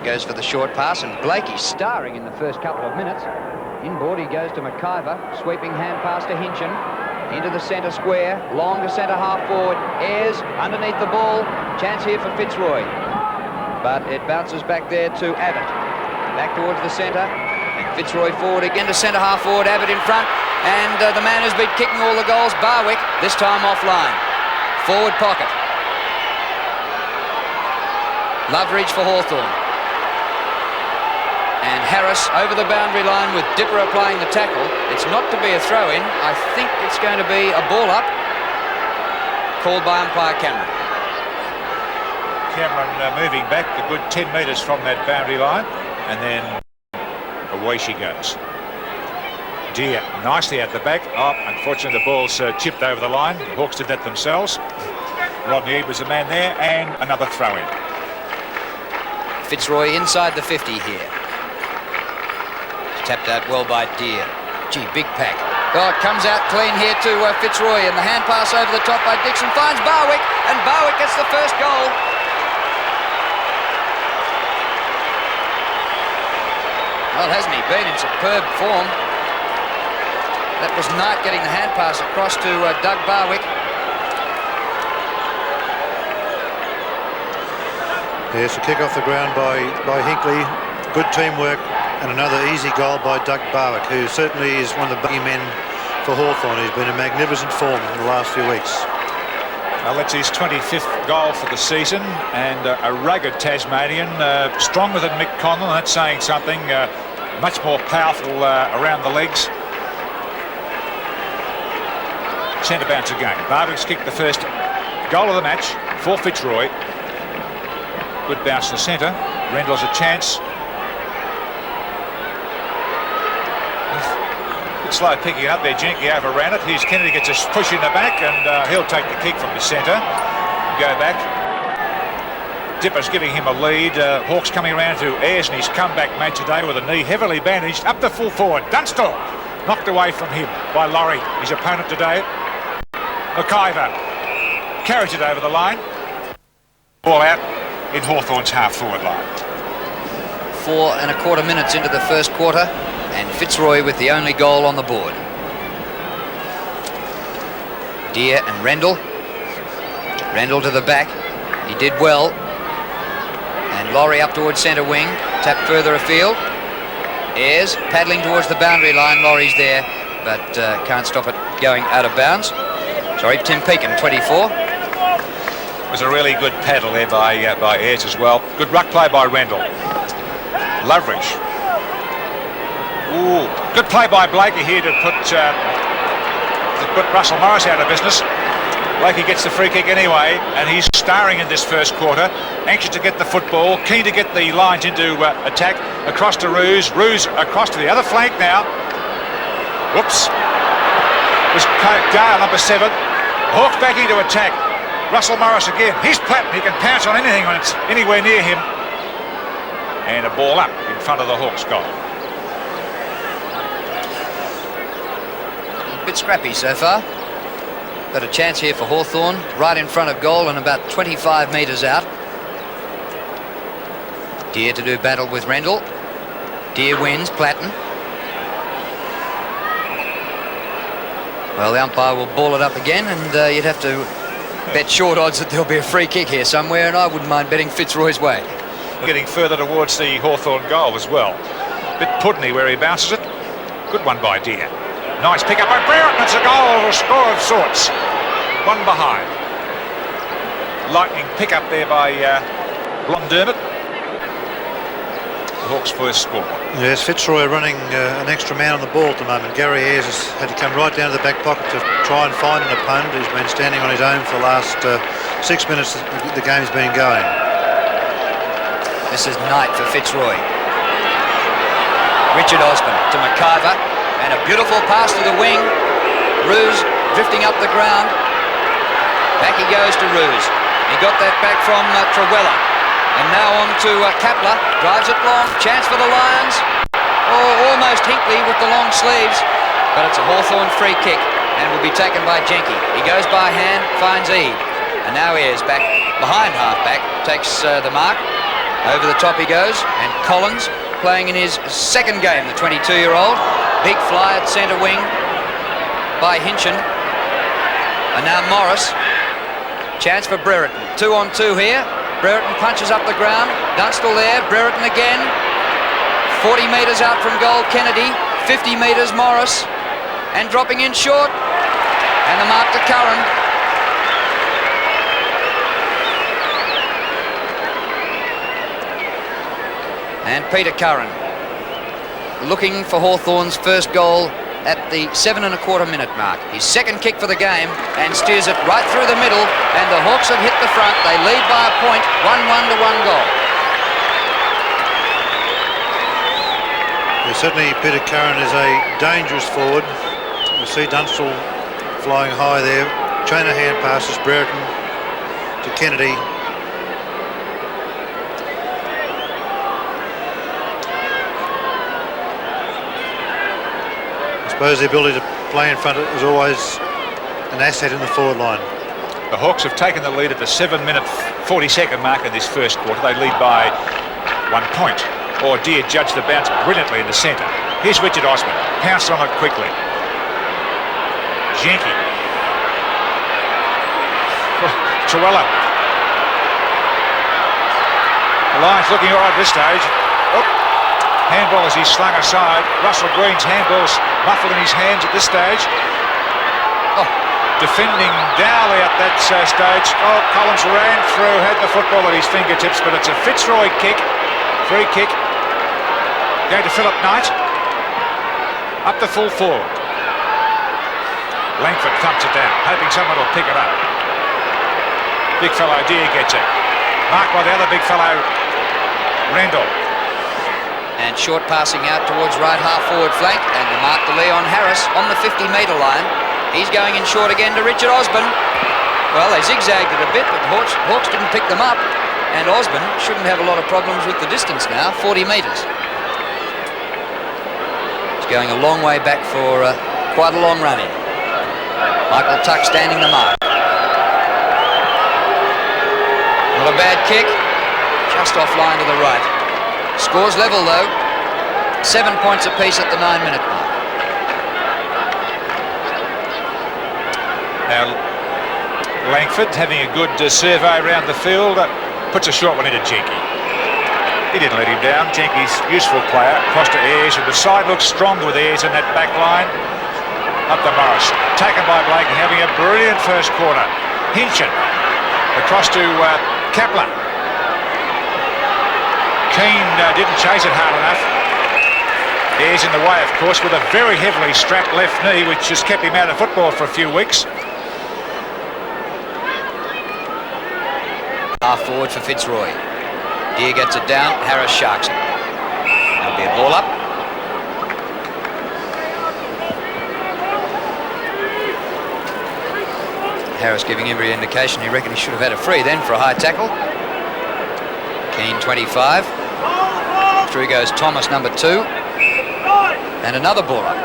goes for the short pass, and Blakey starring in the first couple of minutes. Inboard he goes to McIver, sweeping hand pass to Hinchin, into the centre square, long to centre half forward. Ayres underneath the ball, chance here for Fitzroy, but it bounces back there to Abbott, back towards the centre, and Fitzroy forward again to centre half forward. Abbott in front, and the man who's been kicking all the goals, Barwick, this time offline, forward pocket. Loveridge for Hawthorn. And Harris over the boundary line with Dipper applying the tackle. It's not to be a throw-in. I think it's going to be a ball up, called by umpire Cameron. Cameron moving back a good 10 metres from that boundary line, and then away she goes. Deer nicely at the back. Oh, unfortunately the ball's chipped over the line. The Hawks did that themselves. Rodney Eade was the man there, and another throw-in. Fitzroy inside the 50 here. Tapped out well by Deer. Gee, big pack. Oh, it comes out clean here to Fitzroy, and the hand pass over the top by Dixon finds Barwick, and Barwick gets the first goal. Well, hasn't he been in superb form? That was Knight getting the hand pass across to Doug Barwick. Yes, a kick off the ground by Hinkley. Good teamwork, and another easy goal by Doug Barwick, who certainly is one of the buggy men for Hawthorn. He's been in magnificent form in the last few weeks. Well, that's his 25th goal for the season, and a rugged Tasmanian, stronger than Mick Conlon. That's saying something. Much more powerful around the legs. Centre bounce again. Barwick's kicked the first goal of the match for Fitzroy. Good bounce to centre. Rendell's a chance. Bit slow picking up there. Jenke overran it. Here's Kennedy, gets a push in the back, and he'll take the kick from the centre. Go back. Dipper's giving him a lead. Hawks coming around to Ayres, and his comeback made today with a knee heavily bandaged. Up the full forward. Dunstall knocked away from him by Laurie, his opponent today. McIver carries it over the line. Ball out in Hawthorn's half-forward line. 4 1/4 minutes into the first quarter, and Fitzroy with the only goal on the board. Deer and Rendell. Rendell to the back. He did well. And Laurie up towards centre wing. Tapped further afield. Ayres paddling towards the boundary line. Laurie's there, but can't stop it going out of bounds. Sorry, Tim Pekin, 24. It was a really good paddle there by Ayres as well. Good ruck play by Rendell. Loveridge. Ooh, good play by Blakey here to put Russell Morris out of business. Blakey gets the free kick anyway, and he's starring in this first quarter. Anxious to get the football, keen to get the lines into attack. Across to Roos. Roos across to the other flank now. Whoops. It was Gale, number 7. Hawks back into attack. Russell Morris again. He's Platten. He can pounce on anything when it's anywhere near him. And a ball up in front of the Hawks goal. A bit scrappy so far. Got a chance here for Hawthorn, right in front of goal and about 25 metres out. Deer to do battle with Rendell. Deer wins, Platten. Well, the umpire will ball it up again, and you'd have to bet short odds that there'll be a free kick here somewhere, and I wouldn't mind betting Fitzroy's way. Getting further towards the Hawthorn goal as well. Bit puddeny where he bounces it. Good one by Deer. Nice pick up by Brereton. It's a goal, a score of sorts. One behind. Lightning pick up there by Blondermott. The Hawks' first score. Yes, Fitzroy running an extra man on the ball at the moment. Gary Ayres has had to come right down to the back pocket to try and find an opponent. He's been standing on his own for the last 6 minutes the game's been going. This is Knight for Fitzroy. Richard Osborne to McIver, and a beautiful pass to the wing. Roos drifting up the ground. Back he goes to Roos. He got that back from Trewella. And now on to Kapler. Drives it long. Chance for the Lions. Oh, almost Hinkley with the long sleeves. But it's a Hawthorn free kick and will be taken by Jenke. He goes by hand, finds Eade. And now he is back behind half-back. Takes the mark. Over the top he goes, and Collins playing in his second game, the 22-year-old. Big fly at centre wing by Hinchin. And now Morris. Chance for Brereton. 2-on-2 here. Brereton punches up the ground. Dunstall there. Brereton again. 40 metres out from goal, Kennedy. 50 metres, Morris. And dropping in short. And the mark to Curran. And Peter Curran looking for Hawthorn's first goal at the 7.25-minute mark. His second kick for the game and steers it right through the middle, and the Hawks have hit the front. They lead by a point, 1-1 to 1 goal. Yeah, certainly Peter Curran is a dangerous forward. You see Dunstall flying high there. Chain of hand passes, Brereton to Kennedy. I suppose the ability to play in front is always an asset in the forward line. The Hawks have taken the lead at the 7-minute 40-second mark in this first quarter. They lead by 1 point. Deer judged the bounce brilliantly in the centre. Here's Richard Osman. Pounced on it quickly. Jenke. Truella. The line's looking all right at this stage. Handball as he's slung aside. Russell Green's handball's muffled in his hands at this stage. Defending Dowley at that stage. Collins ran through, had the football at his fingertips, but it's a Fitzroy kick. Free kick. Going to Philip Knight. Up the full forward. Langford thumps it down, hoping someone will pick it up. Big fellow Deer gets it. Marked by the other big fellow, Randall. And short passing out towards right half forward flank, and the mark to Leon Harris on the 50-metre line. He's going in short again to Richard Osborne. Well, they zigzagged it a bit, but Hawks didn't pick them up, and Osborne shouldn't have a lot of problems with the distance now, 40 metres. He's going a long way back for quite a long run in. Michael Tuck standing the mark. Not a bad kick, just offline to the right. Scores level though, 7 points apiece at the 9-minute mark. Now Langford having a good survey around the field, puts a short one into Jenke. He didn't let him down. Jenke's useful player, across to Ayres, and the side looks strong with Ayres in that back line. Up to Morris, taken by Blakey, having a brilliant first quarter. Hinchin, across to Kaplan. Keane didn't chase it hard enough. Ayres in the way, of course, with a very heavily strapped left knee, which has kept him out of football for a few weeks. Half forward for Fitzroy. Deer gets it down, Harris sharks it. That'll be a ball up. Harris giving every indication he reckoned he should have had a free then for a high tackle. Keane 25. Through goes Thomas, number 2. And another ball up.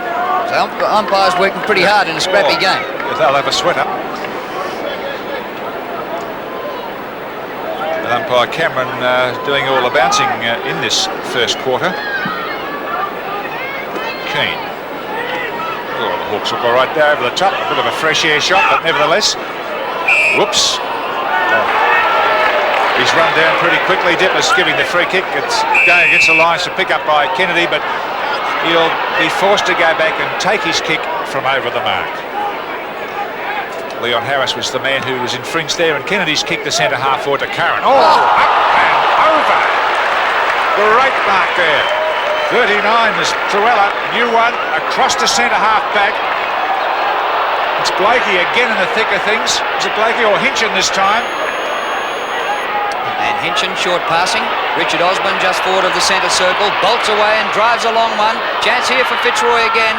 So umpire's working pretty hard in a scrappy game. They'll have a sweat up. And umpire Cameron doing all the bouncing in this first quarter. Keane. The Hawks look all right there over the top. A bit of a fresh air shot, but nevertheless. Whoops. He's run down pretty quickly. Dipper's giving the free kick. It's going against the lines to pick up by Kennedy, but he'll be forced to go back and take his kick from over the mark. Leon Harris was the man who was infringed there, and Kennedy's kicked the centre half forward to Curran. Up and over. Great mark there. 39 was Truella, new one, across to centre half back. It's Blakey again in the thick of things. Is it Blakey or Hinchin this time? And Hinchin short passing. Richard Osborne just forward of the centre circle, bolts away and drives a long one. Chance here for Fitzroy again.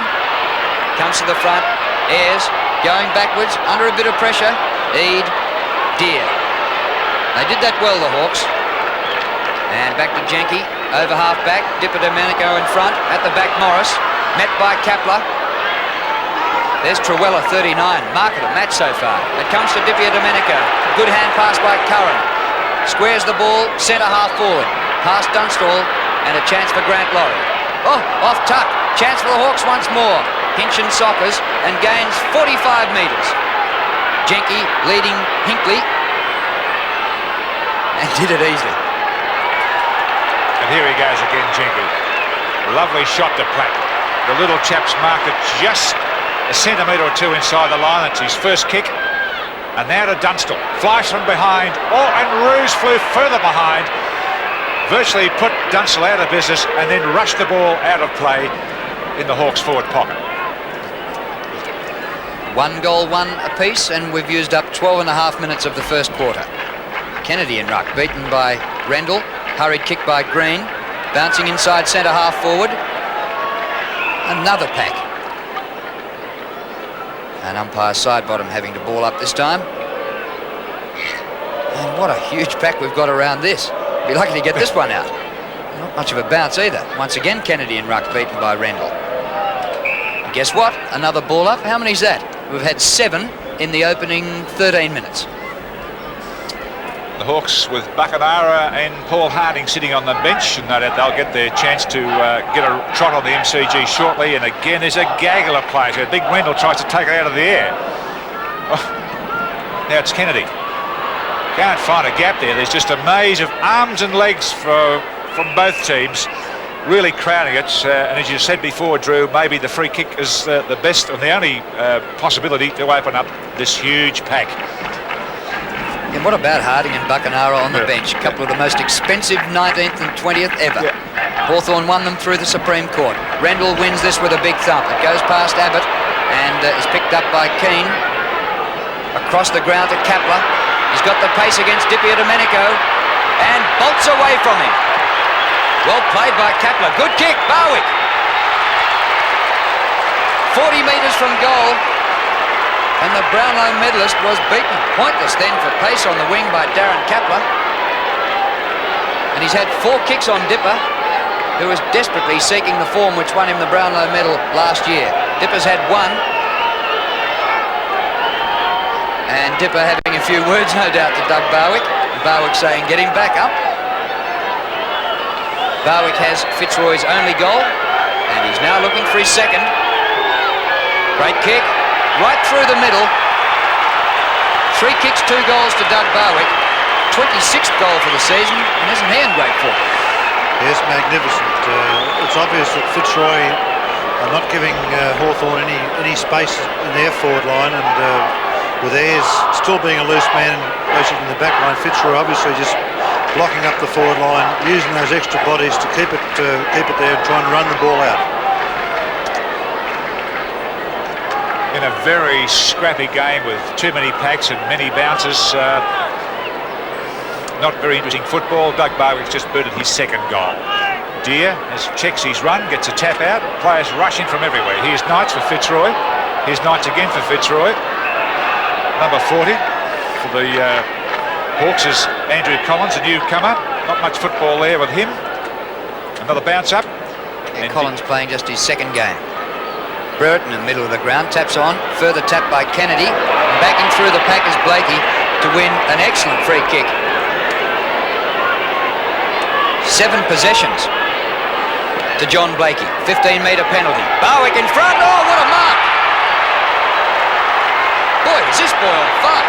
Comes to the front. Ayres going backwards under a bit of pressure. Eade, Deer. They did that well, the Hawks. And back to Jenke, over half back. Dipper Domenico in front. At the back, Morris. Met by Kapler. There's Truella, 39. Mark of the match so far. It comes to Dipper Domenico. Good hand pass by Curran. Squares the ball, centre half forward. past Dunstall, and a chance for Grant Laurie. Oh, off tuck. Chance for the Hawks once more. Hinchin soccers and gains 45 metres. Jenke leading Hinkley, and did it easily. And here he goes again, Jenke. Lovely shot to Platt. The little chap's marked it just a centimetre or two inside the line. It's his first kick. And now to Dunstall. Flies from behind. Oh, and Roos flew further behind. Virtually put Dunstall out of business and then rushed the ball out of play in the Hawks' forward pocket. 1 goal, 1 apiece, and we've used up 12.5 minutes of the first quarter. Kennedy in ruck, beaten by Rendell. Hurried kick by Green. Bouncing inside centre half forward. Another pack. And umpire Sidebottom having to ball up this time. And what a huge pack we've got around this. Be lucky to get this one out. Not much of a bounce either. Once again, Kennedy in ruck, beaten by Rendell. And guess what? Another ball up. How many's that? We've had 7 in the opening 13 minutes. The Hawks with Buckenara and Paul Harding sitting on the bench, and no doubt they'll get their chance to get a trot on the MCG shortly. And again, there's a gaggle of players here. Big Rendell tries to take it out of the air. Oh, now it's Kennedy. Can't find a gap there. There's just a maze of arms and legs from both teams, really crowding it. And as you said before, Drew, maybe the free kick is the best and the only possibility to open up this huge pack. And what about Harding and Buckenara on the bench? A couple of the most expensive 19th and 20th ever. Yeah. Hawthorn won them through the Supreme Court. Rendell wins this with a big thump. It goes past Abbott and is picked up by Keane. Across the ground to Kapler. He's got the pace against Dipia Domenico and bolts away from him. Well played by Kapler. Good kick, Barwick. 40 metres from goal. And the Brownlow medalist was beaten. Pointless then for pace on the wing by Darren Kapler. And he's had 4 kicks on Dipper, who was desperately seeking the form which won him the Brownlow medal last year. Dipper's had 1. And Dipper having a few words, no doubt, to Doug Barwick. And Barwick saying, get him back up. Barwick has Fitzroy's only goal, and he's now looking for his second. Great kick. Right through the middle. 3 kicks, 2 goals to Doug Barwick. 26th goal for the season, and isn't he in great form? Yes, magnificent. It's obvious that Fitzroy are not giving Hawthorn any space in their forward line, and with Ayres still being a loose man basically in the back line, Fitzroy obviously just blocking up the forward line, using those extra bodies to keep it there and try and run the ball out. In a very scrappy game with too many packs and many bounces. Not very interesting football. Doug Barwick's just booted his second goal. Deere checks his run, gets a tap out. Players rushing from everywhere. Here's Knights for Fitzroy. Here's Knights again for Fitzroy. Number 40 for the Hawks is Andrew Collins, a newcomer. Not much football there with him. Another bounce up. And Collins playing just his second game. Brereton in the middle of the ground, taps on, further tap by Kennedy, backing through the pack is Blakey to win an excellent free kick. 7 possessions to John Blakey, 15-metre penalty. Barwick in front, oh, what a mark! Boy, is this boy on fire.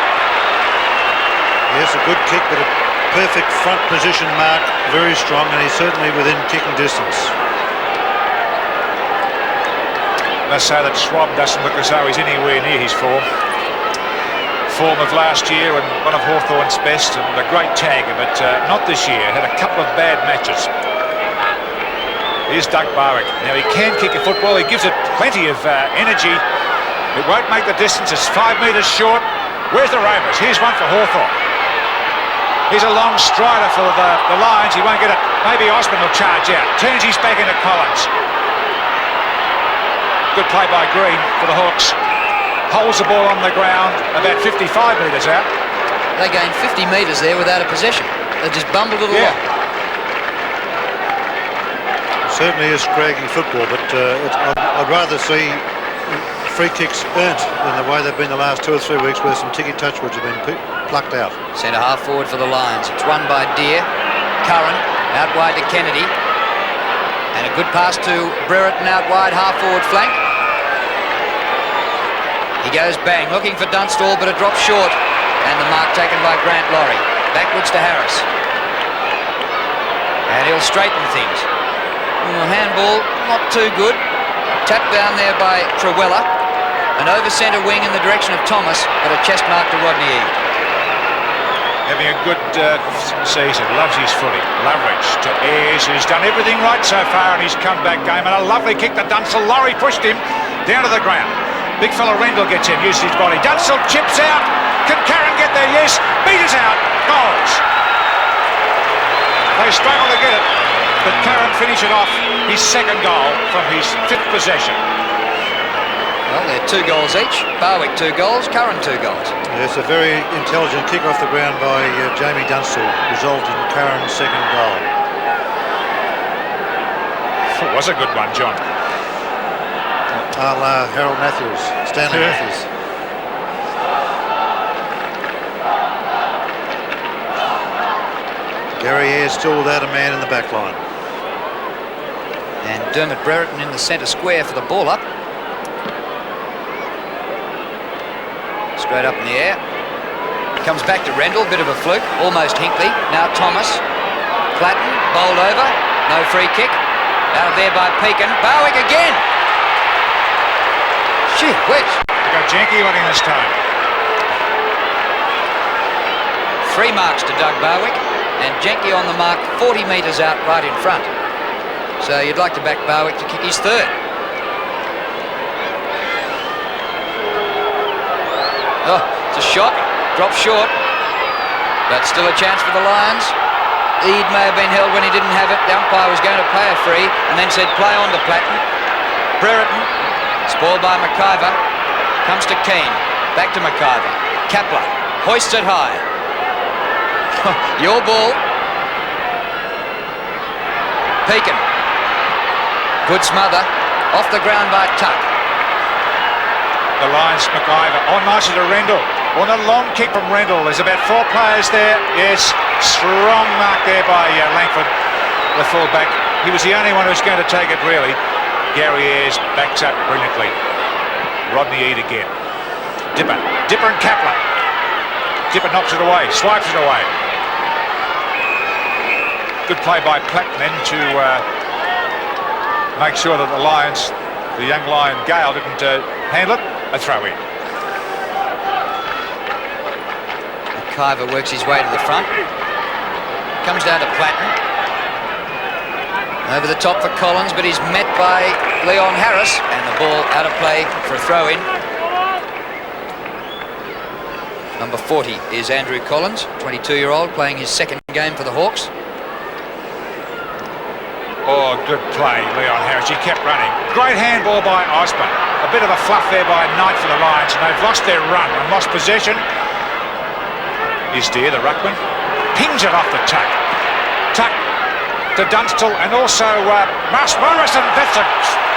Yes, a good kick, but a perfect front position mark, very strong, and he's certainly within kicking distance. Let's say that Schwab doesn't look as though he's anywhere near his form of last year and one of Hawthorn's best, and a great tagger, but not this year. Had a couple of bad matches. Here's Doug Barwick. Now he can kick a football. He gives it plenty of energy. It won't make the distance. It's 5 metres short. Where's the Rovers? Here's one for Hawthorn. Here's a long strider for the Lions. He won't get it. Maybe Osman will charge out. Turns his back into Collins. Good play by Green for the Hawks. Holds the ball on the ground about 55 metres out. They gained 50 metres there without a possession. They just bumbled it along. Certainly is scraggy football, but I'd rather see free kicks earned than the way they've been the last 2 or 3 weeks where some ticky touchwoods have been plucked out. Centre half forward for the Lions. It's won by Deere, Curran, Out wide to Kennedy. And a good pass to Brereton out wide, half-forward flank. He goes bang, looking for Dunstall, but it drops short. And the mark taken by Grant Laurie. Backwards to Harris. And he'll straighten things. Handball, not too good. Tapped down there by Trewella. And over centre wing in the direction of Thomas, but a chest mark to Rodney Eade. Having a good season, loves his footy. Loveridge to Ayres, who's done everything right so far in his comeback game, and a lovely kick to Dunstall. Laurie pushed him down to the ground. Big fella Rendell gets in, uses his body. Dunstall chips out. Can Karen get there? Yes. Meters out. Goals. They struggle to get it, but Karen finished it off. His second goal from his 5th possession. Well, they're 2 goals each. Barwick 2 goals, Curran 2 goals. Yeah, it's a very intelligent kick off the ground by Jamie Dunstall, resulted in Curran's second goal. It was a good one, John. Harold Matthews, Stanley Matthews. Gary Ayres still without a man in the back line. And Dermot Brereton in the centre square for the ball up. Straight up in the air. Comes back to Rendell, bit of a fluke. Almost Hinkley. Now Thomas. Platten, bowled over. No free kick. Out of there by Pekin. Barwick again. Gee whiz. They got Janky winning this time. 3 marks to Doug Barwick. And Janky on the mark 40 metres out right in front. So you'd like to back Barwick to kick his 3rd. Oh, it's a shot, dropped short, but still a chance for the Lions. Eade may have been held when he didn't have it. The umpire was going to play a free and then said play on to Platten. Brereton, spoiled by McIver, comes to Keane, back to McIver. Kapler, hoists it high. Your ball. Pekin, good smother, off the ground by Tuck. The Lions, McIver, on nice to Rendell. On a long kick from Rendell. There's about 4 players there. Yes, strong mark there by Langford, the fullback. He was the only one who's going to take it, really. Gary Ayres backs up brilliantly. Rodney Eade again. Dipper and Kapler. Dipper knocks it away, swipes it away. Good play by Platten then to make sure that the Lions, the young Lion Gale, didn't handle it. A throw in. McIver works his way to the front. Comes down to Platten. Over the top for Collins, but he's met by Leon Harris, and the ball out of play for a throw in. Number 40 is Andrew Collins, 22-year-old, playing his 2nd game for the Hawks. Oh, good play, Leon Harris. He kept running. Great handball by Osborne. A bit of a fluff there by Knight for the Lions, and they've lost their run and lost possession. Is Deere, the ruckman, pings it off the Tuck. Tuck to Dunstall, and also Morrison. That's a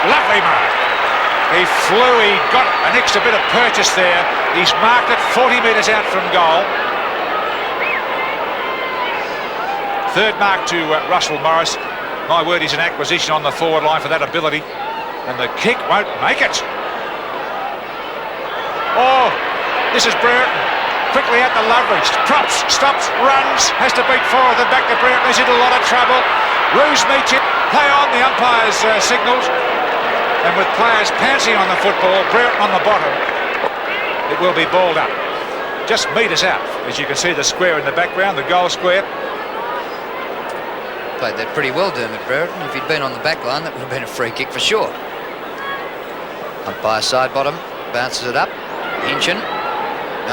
lovely mark. He flew, he got an extra bit of purchase there. He's marked it 40 metres out from goal. 3rd mark to Russell Morris. My word, he's an acquisition on the forward line for that ability. And the kick won't make it. Oh, this is Brereton. Quickly at the Loveridge. Props, stops, runs. Has to beat 4 of them back to Brereton. He's in a lot of trouble. Roos meets it. Play on, the umpire's signals. And with players pouncing on the football, Brereton on the bottom, it will be balled up. Just metres out. As you can see the square in the background, the goal square. Played that pretty well, Dermot Brereton. If he'd been on the back line, that would have been a free kick for sure. Umpire side bottom, bounces it up. Hinchin,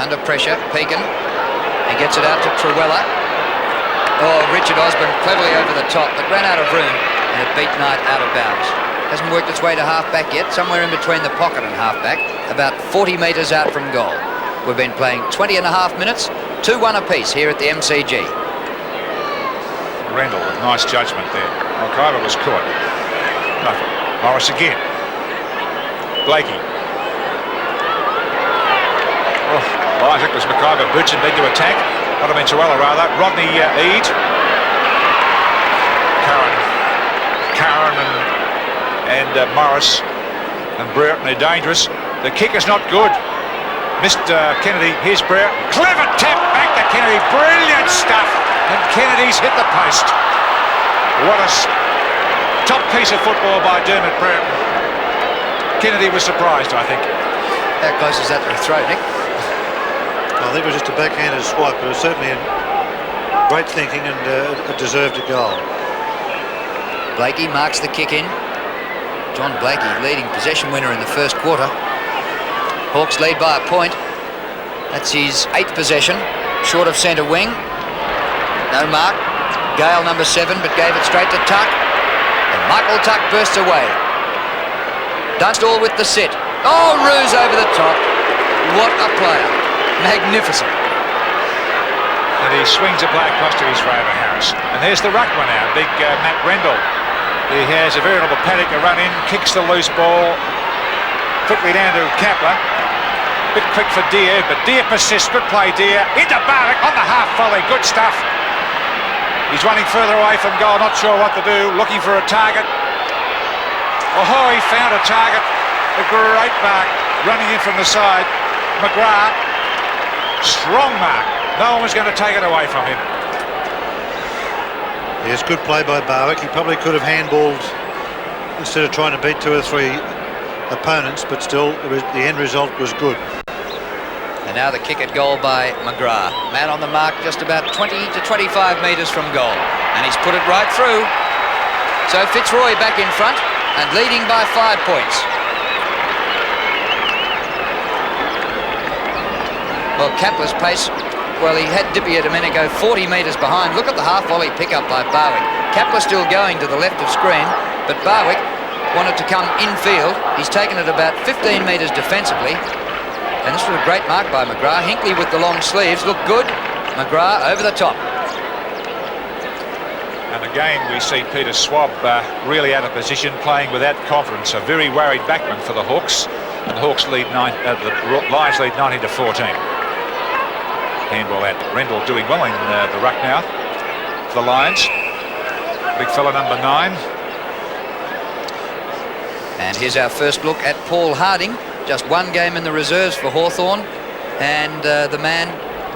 under pressure, Pekin. He gets it out to Trewella. Oh, Richard Osborne cleverly over the top, but ran out of room, and it beat Knight out of bounds. Hasn't worked its way to half-back yet, somewhere in between the pocket and half-back, about 40 metres out from goal. We've been playing 20 and a half minutes, 2-1 apiece here at the MCG. Rendell with nice judgment there. McIver was caught. Nothing. Morris again. Blakey. Oh, I think it was McIver boots and need to attack. Not a Trewella rather. Rodney Eade. Morris and Brereton are dangerous. The kick is not good. Missed Kennedy. Here's Brereton. Clever tap back to Kennedy. Brilliant stuff. And Kennedy's hit the post. What a top piece of football by Dermot Brereton. Kennedy was surprised, I think. How close is that to a throw, Nick? I think it was just a backhanded swipe, but it was certainly great thinking and it deserved a goal. Blakey marks the kick in. John Blakey leading possession winner in the first quarter. Hawks lead by a point. That's his 8th possession, short of centre wing. No mark. Gale number 7, but gave it straight to Tuck. And Michael Tuck bursts away. Dunstall with the sit. Oh, Roos over the top. What a player. Magnificent. And he swings a play across to his favour, Harris. And there's the ruckman now, big Matt Rendell. He has a veritable paddock to run in, kicks the loose ball quickly down to Kapler. Bit quick for Deere, but Deere persists. Good play, Deere. Into Barwick on the half volley. Good stuff. He's running further away from goal, not sure what to do, looking for a target. Oh, he found a target. A great mark running in from the side. McGrath, strong mark. No one was going to take it away from him. Yes, good play by Barwick. He probably could have handballed instead of trying to beat 2 or 3 opponents, but still the end result was good. And now the kick at goal by McGrath. Man on the mark just about 20 to 25 metres from goal. And he's put it right through. So Fitzroy back in front and leading by 5 points. Well, Kapler's pace, well, he had Dippy a minute ago 40 metres behind. Look at the half volley pickup by Barwick. Kapler still going to the left of screen, but Barwick wanted to come infield. He's taken it about 15 metres defensively. And this was a great mark by McGrath. Hinckley with the long sleeves looked good. McGrath over the top. And again, we see Peter Swab really out of position, playing without confidence. A very worried backman for the Hawks. And the Hawks lead the Lions lead 19 to 14. Handball out. Rendell doing well in the ruck now for the Lions. Big fella number 9. And here's our first look at Paul Harding. Just 1 game in the reserves for Hawthorn, and the man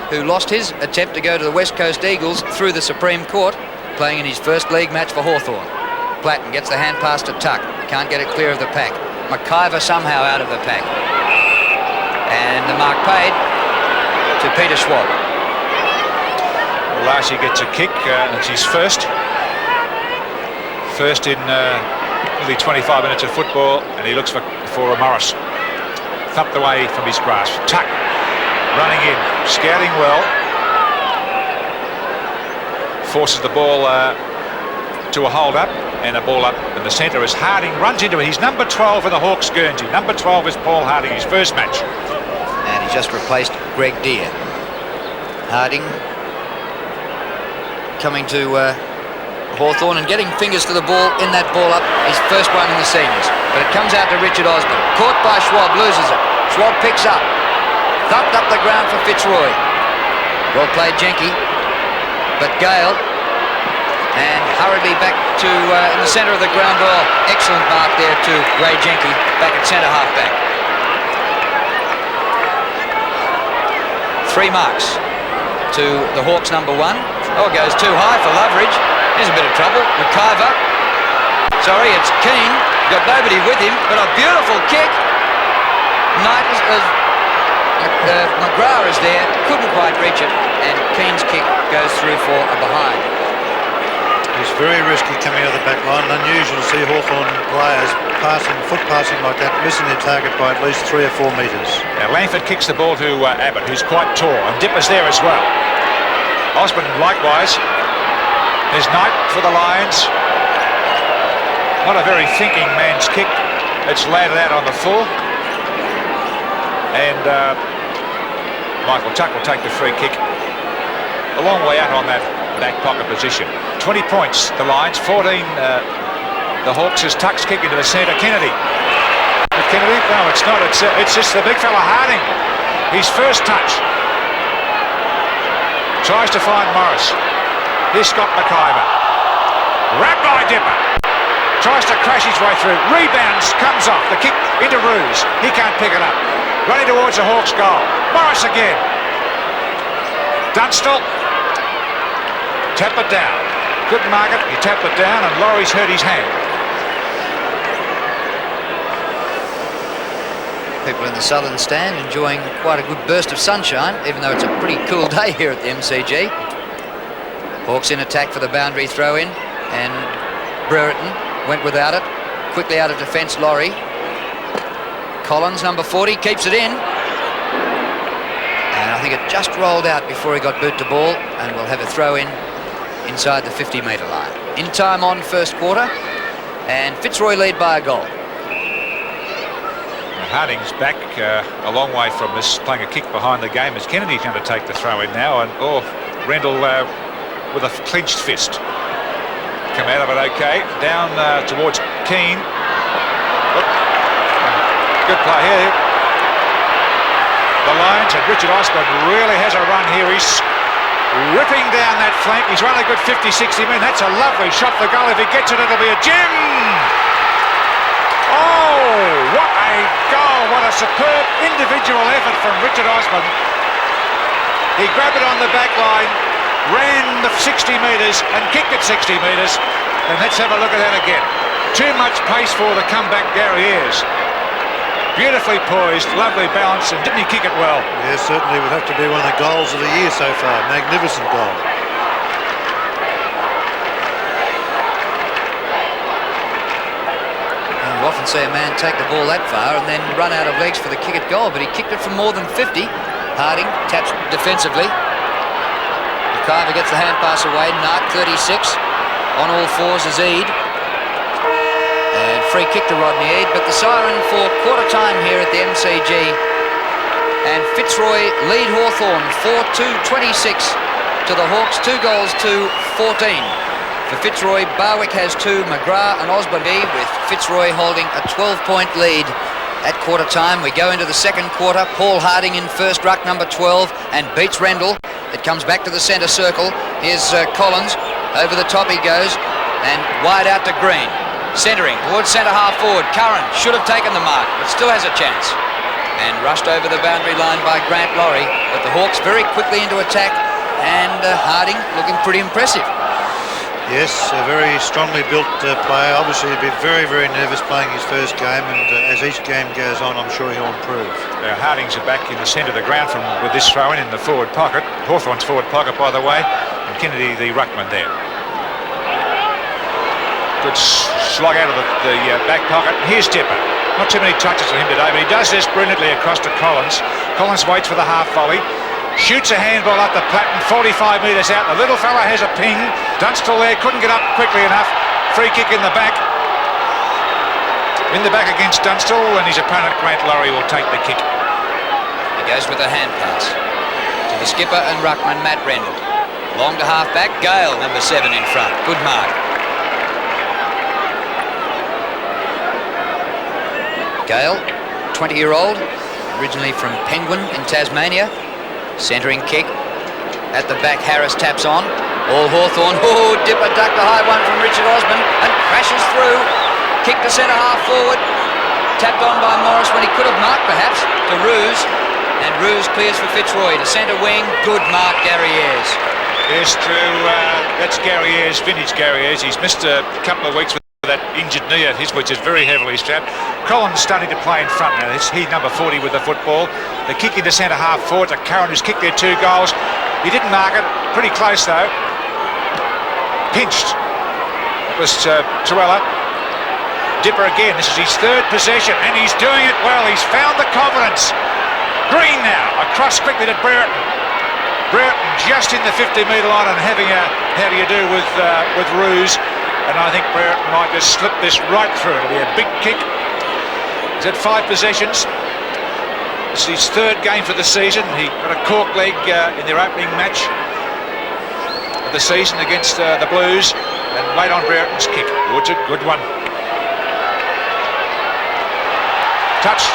who lost his attempt to go to the West Coast Eagles through the Supreme Court, playing in his first league match for Hawthorn. Platten gets the hand pass to Tuck. Can't get it clear of the pack. McIver somehow out of the pack. And the mark paid to Peter Schwab. Well, Larcy gets a kick. It's his first. First in nearly 25 minutes of football, and he looks for a Morris. Thumped away from his grasp. Tuck running in, scouting well. Forces the ball to a hold up, and a ball up in the centre as Harding runs into it. He's number 12 in the Hawks Guernsey. Number 12 is Paul Harding, his first match. And he just replaced Greg Deere. Harding coming to Hawthorn and getting fingers to the ball in that ball up, his first one in the seniors. But it comes out to Richard Osborne. Caught by Schwab, loses it. Schwab picks up. Thumped up the ground for Fitzroy. Well played, Jenke. But Gale, and hurriedly back to in the centre of the ground ball. Excellent mark there to Ray Jenke, back at centre half-back. 3 marks to the Hawks number 1. Oh, it goes too high for Loveridge. Here's a bit of trouble. McIver. Sorry, it's Keane. Got nobody with him, but a beautiful kick. Knight McGrath is there, couldn't quite reach it, and Keane's kick goes through for a behind. It's very risky coming out of the back line. Unusual to see Hawthorn players foot passing like that, missing their target by at least 3 or 4 metres. Now Langford kicks the ball to Abbott, who's quite tall, and Dipper's there as well. Osborne likewise. There's Knight for the Lions. Not a very thinking man's kick. It's landed out on the full. And Michael Tuck will take the free kick a long way out on that back pocket position. 20 points, the Lions. 14, the Hawks, as Tuck's kick into the centre. Kennedy. With Kennedy? No, it's not. It's just the big fella Harding. His first touch. Tries to find Morris. Here's Scott McIver. Wrapped by Dipper. tries to crash his way through, rebounds, comes off, the kick into Roos, he can't pick it up, running towards the Hawks goal, Morris again, Dunstall, tap it down, good market, he tapped it down and Laurie's hurt his hand. People in the southern stand enjoying quite a good burst of sunshine, even though it's a pretty cool day here at the MCG. Hawks in attack for the boundary throw-in, and Brereton went without it. Quickly out of defence, Laurie. Collins, number 40, keeps it in. And I think it just rolled out before he got boot to ball, and we'll have a throw-in inside the 50-metre line. In time on first quarter, and Fitzroy lead by a goal. Harding's back a long way from this, playing a kick behind the game as Kennedy's going to take the throw in now, and Rendell with a clenched fist. Come out of it okay, down towards Keane. Good play here. The Lions, and Richard Osborne really has a run here. He's ripping down that flank. He's run a good 50-60 minutes. That's a lovely shot for goal. If he gets it, it'll be a gem. Oh, what a goal. What a superb individual effort from Richard Osborne. He grabbed it on the back line, ran the 60 metres and kicked it 60 metres. And let's have a look at that again. Too much pace for the comeback Gary Ayres. Beautifully poised, lovely balance, and didn't he kick it well? Yes, certainly would have to be one of the goals of the year so far. Magnificent goal. You often see a man take the ball that far and then run out of legs for the kick at goal, but he kicked it from more than 50. Harding taps defensively. McIver gets the hand pass away. Nark, 36. On all fours is Eade. And free kick to Rodney Eade, but the siren for quarter time here at the MCG. And Fitzroy lead Hawthorn 4-2-26 to the Hawks, 2 goals to 14. For Fitzroy, Barwick has 2, McGrath and Osborne with Fitzroy holding a 12-point lead at quarter time. We go into the second quarter. Paul Harding in first ruck, number 12, and beats Rendell. It comes back to the centre circle. Here's Collins. Over the top he goes, and wide out to Green. Centering towards centre half forward. Curran should have taken the mark, but still has a chance. And rushed over the boundary line by Grant Laurie. But the Hawks very quickly into attack, and Harding looking pretty impressive. Yes, a very strongly built player. Obviously he'd be very, very nervous playing his first game, and as each game goes on, I'm sure he'll improve. Now Harding's are back in the centre of the ground with this throw-in in the forward pocket. Hawthorn's forward pocket, by the way, and Kennedy the ruckman there. Good slog out of the back pocket. Here's Dipper. Not too many touches on him today, but he does this brilliantly across to Collins. Collins waits for the half volley. Shoots a handball up the Platten, 45 metres out. The little fella has a ping. Dunstall there, couldn't get up quickly enough. Free kick in the back. In the back against Dunstall, and his opponent Grant Laurie will take the kick. He goes with a hand pass to the skipper and ruckman Matt Rendell. Long to half back, Gale, number 7 in front. Good mark. Gale, 20-year-old, originally from Penguin in Tasmania. Centering kick at the back. Harris taps on. All Hawthorn. Oh, Dipper ducked a high one from Richard Osborne and crashes through. Kick to centre half forward. Tapped on by Morris when he could have marked perhaps to Roos. And Roos clears for Fitzroy to centre wing. Good mark, Gary Ayres. Yes, true. That's Gary Ayres, vintage Gary Ayres. He's missed a couple of weeks with that injured knee of his, which is very heavily strapped. Collins starting to play in front now. He's number 40 with the football. The kick into centre half forward to Curran, who's kicked their 2 goals. He didn't mark it. Pretty close though. Pinched. It was Torella. Dipper again. This is his 3rd possession, and he's doing it well. He's found the confidence. Green now across quickly to Brereton. Brereton just in the 50-metre line and having a how do you do with Roos. And I think Brereton might just slip this right through. It'll be a big kick. He's had 5 possessions. It's his 3rd game for the season. He got a cork leg in their opening match of the season against the Blues, and wait on Brereton's kick. Wood's a good one. Touched.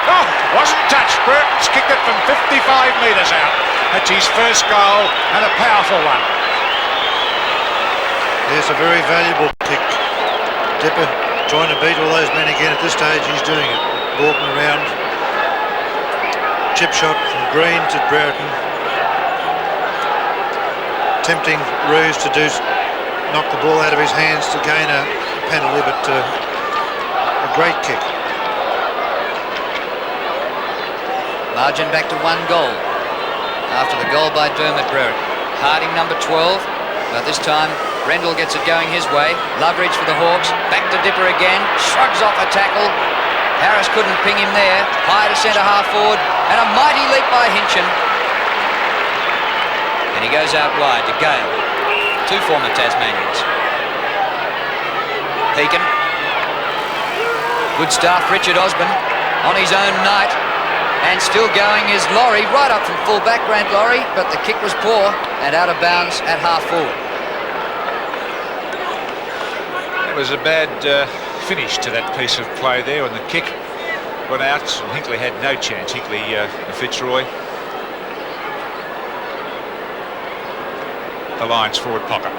Oh, wasn't touched. Brereton's kicked it from 55 metres out. That's his first goal, and a powerful one. Yes, a very valuable kick. Dipper trying to beat all those men again. At this stage, he's doing it. Walking around. Chip shot from Green to Brereton. Tempting Roos to knock the ball out of his hands to gain a penalty, but a great kick. Margin back to 1 goal after the goal by Dermot Brereton. Harding number 12, but this time Rendell gets it going his way. Loveridge for the Hawks, back to Dipper again, shrugs off a tackle. Harris couldn't ping him there. High to centre half forward, and a mighty leap by Hinchin. And he goes out wide to Gale. 2 former Tasmanians. Pekin. Good start, Richard Osborne on his own night. And still going is Laurie, right up from full back, Grant Laurie, but the kick was poor and out of bounds at half forward. It was a bad finish to that piece of play there, and the kick went out. Hinkley had no chance, Fitzroy. The Lions forward pocket.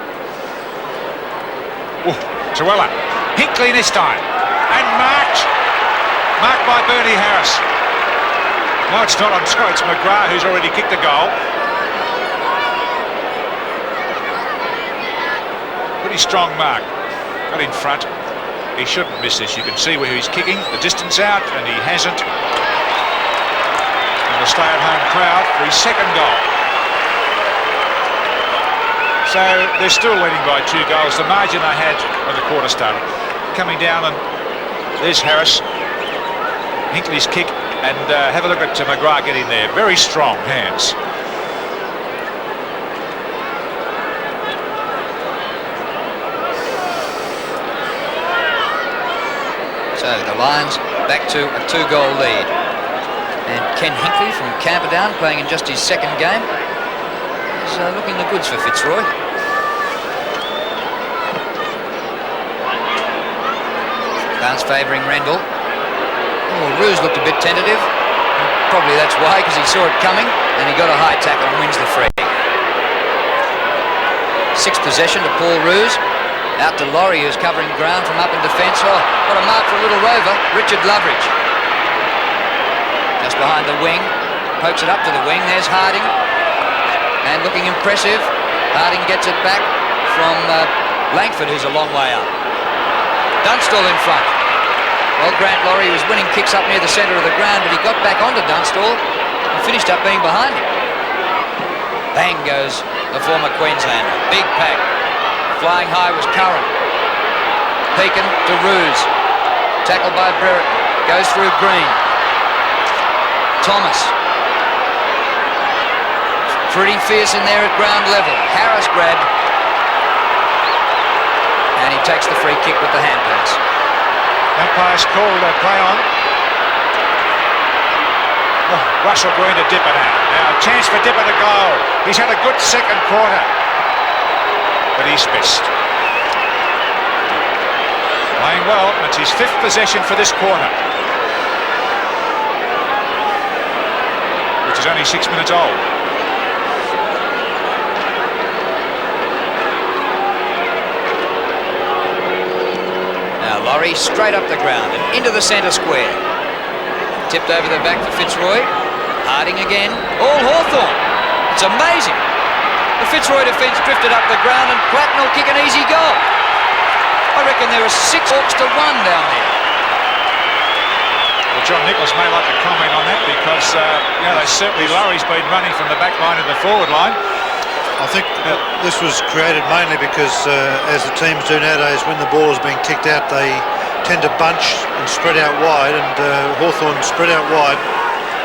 Tuella. Hinkley this time. And marked by Bernie Harris. No, it's not on score. It's McGrath who's already kicked the goal. Pretty strong mark. Got in front. He shouldn't miss this. You can see where he's kicking. The distance out, and he hasn't. And the stay-at-home crowd for his second goal. So they're still leading by 2 goals. The margin they had when the quarter started. Coming down, and there's Harris. Hinkley's kick, and have a look at McGrath getting there. Very strong hands. So the Lions back to a 2-goal lead. And Ken Hinkley from Camperdown, playing in just his second game, is looking the goods for Fitzroy. Bounce favouring Rendell. Oh, Roos looked a bit tentative. Probably that's why, because he saw it coming, and he got a high tackle and wins the free. 6th possession to Paul Roos. Out to Laurie, who's covering ground from up in defence. Oh, what a mark for a little rover, Richard Loveridge. Just behind the wing, pokes it up to the wing. There's Harding, and looking impressive. Harding gets it back from Langford, who's a long way up. Dunstall in front. Well, Grant Laurie was winning kicks up near the centre of the ground, but he got back onto Dunstall and finished up being behind him. Bang goes the former Queenslander. Big pack. Flying high was Curran. Pekin to Roos. Tackled by Brereton. Goes through Green. Thomas. Pretty fierce in there at ground level. Harris grabbed. And he takes the free kick with the hand pass. Umpire's called a play on. Oh, Russell Green to Dipper now. Now a chance for Dipper to go. He's had a good second quarter, but he's missed. Playing well. It's his 5th possession for this quarter, which is only 6 minutes old. Now Laurie straight up the ground and into the centre square. Tipped over the back for Fitzroy. Harding again. All Hawthorn. It's amazing. The Fitzroy defence drifted up the ground, and Platten will kick an easy goal. I reckon there are 6 Hawks to 1 down there. Well, John Nicholas may like to comment on that, because certainly Laurie's been running from the back line and the forward line. I think this was created mainly because, as the teams do nowadays, when the ball is being kicked out, they tend to bunch and spread out wide, and Hawthorn spread out wide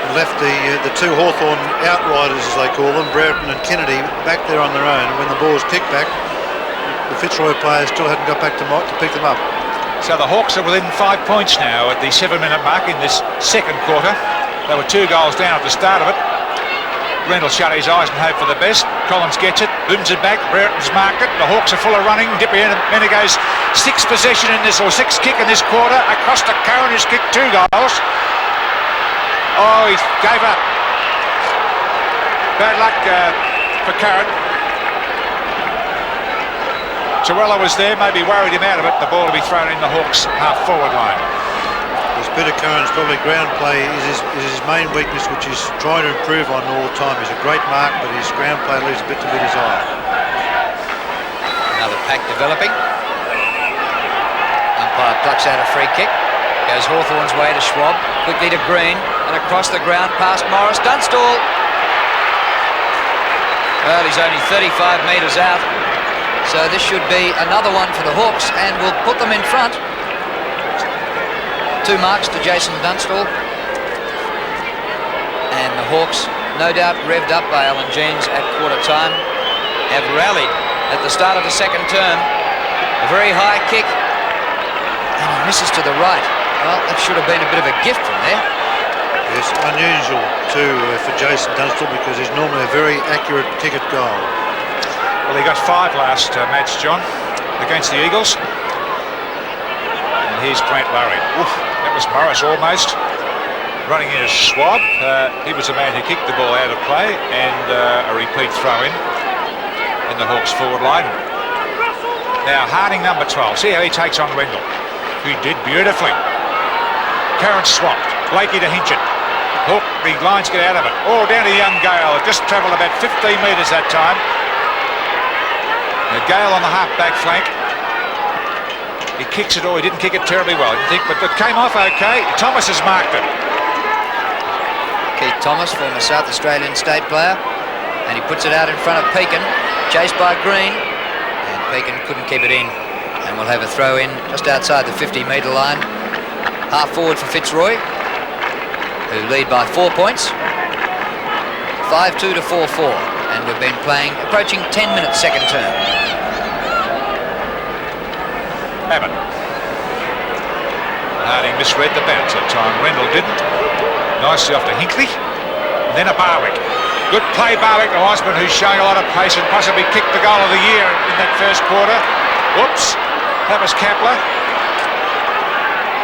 and left the 2 Hawthorn outriders, as they call them, Brereton and Kennedy, back there on their own. And when the ball was kicked back, the Fitzroy players still hadn't got back to pick them up. So the Hawks are within 5 points now at the 7-minute mark in this second quarter. They were 2 goals down at the start of it. Rendell shut his eyes and hoped for the best. Collins gets it, booms it back. Brereton's marked it. The Hawks are full of running. Dippy Menego's 6th possession in this, or 6th kick in this quarter. Across to Curran, who's kicked 2 goals. Oh, he gave up. Bad luck for Curran. Torella was there, maybe worried him out of it. The ball to be thrown in the Hawks half-forward line. Peter Curran's probably ground play is his main weakness, which he's trying to improve on all the time. He's a great mark, but his ground play leaves a bit to be desired. Another pack developing. Umpire plucks out a free kick. Goes Hawthorn's way to Schwab. Quickly to Green. And across the ground past Morris. Dunstall. Well, he's only 35 metres out. So this should be another one for the Hawks and will put them in front. 2 marks to Jason Dunstall. And the Hawks, no doubt revved up by Alan Jeans at quarter time, have rallied at the start of the second term. A very high kick. And he misses to the right. Well, that should have been a bit of a gift from there. Yes, unusual too for Jason Dunstall, because he's normally a very accurate kick at goal. Well, he got 5 last match, John, against the Eagles. And here's Grant Murray. Oof. That was Morris almost running in as Schwab. He was the man who kicked the ball out of play, and a repeat throw in the Hawks forward line. Now Harding, number 12. See how he takes on Rendell. He did beautifully. Curran swapped. Blakey to Hinchin. Hawk, the lines get out of it. Oh, down to young Gale. It just travelled about 15 metres that time. Now Gale on the half-back flank. He kicks it, or he didn't kick it terribly well, I think, but it came off okay. Thomas has marked it. Keith Thomas, former South Australian state player, and he puts it out in front of Pekin, chased by Green, and Pekin couldn't keep it in, and we'll have a throw in just outside the 50-metre line. Half forward for Fitzroy, who lead by 4 points, 5-2 to 4-4, and we've been playing approaching 10 minutes second term. Abbott. Harding misread the bounce that time. Rendell didn't. Nicely off to Hinkley. And then a Barwick. Good play, Barwick to Osborne, who's showing a lot of pace and possibly kicked the goal of the year in that first quarter. Whoops. That was Kapler.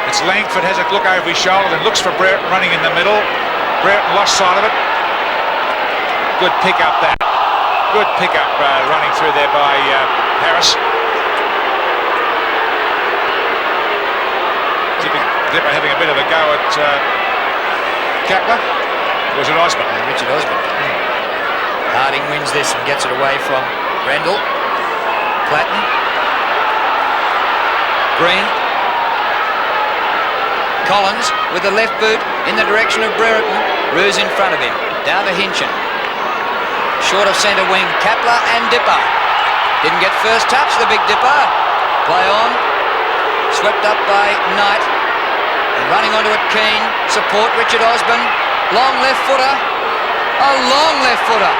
It's Langford, has a look over his shoulder and looks for Brereton running in the middle. Brereton lost sight of it. Good pick up that. Good pick up running through there by Harris. Dipper having a bit of a go at Kapler. Was it Osborne? Richard Osborne. Harding wins this and gets it away from Rendell. Platten. Green. Collins with the left boot in the direction of Brereton. Roos in front of him. Down to Hinchin. Short of centre wing, Kapler and Dipper. Didn't get first touch, the big Dipper. Play on. Swept up by Knight. And running onto it, Keane. Support Richard Osborne. Long left footer. A long left footer.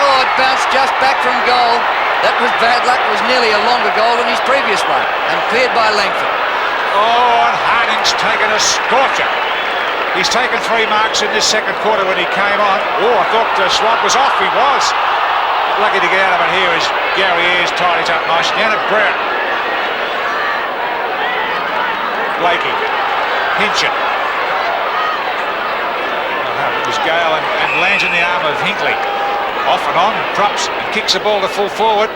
Oh, it bounced just back from goal. That was bad luck. It was nearly a longer goal than his previous one. And cleared by Langford. Oh, and Harding's taken a scorcher. He's taken 3 marks in this second quarter when he came on. Oh, I thought Schwab was off. He was. Lucky to get out of it here as Gary Ayres tidies up nicely. Down at Brereton. Blakey. Hinchin. It was Gale and lands in the arm of Hinkley. Off and on, props and kicks the ball to full forward.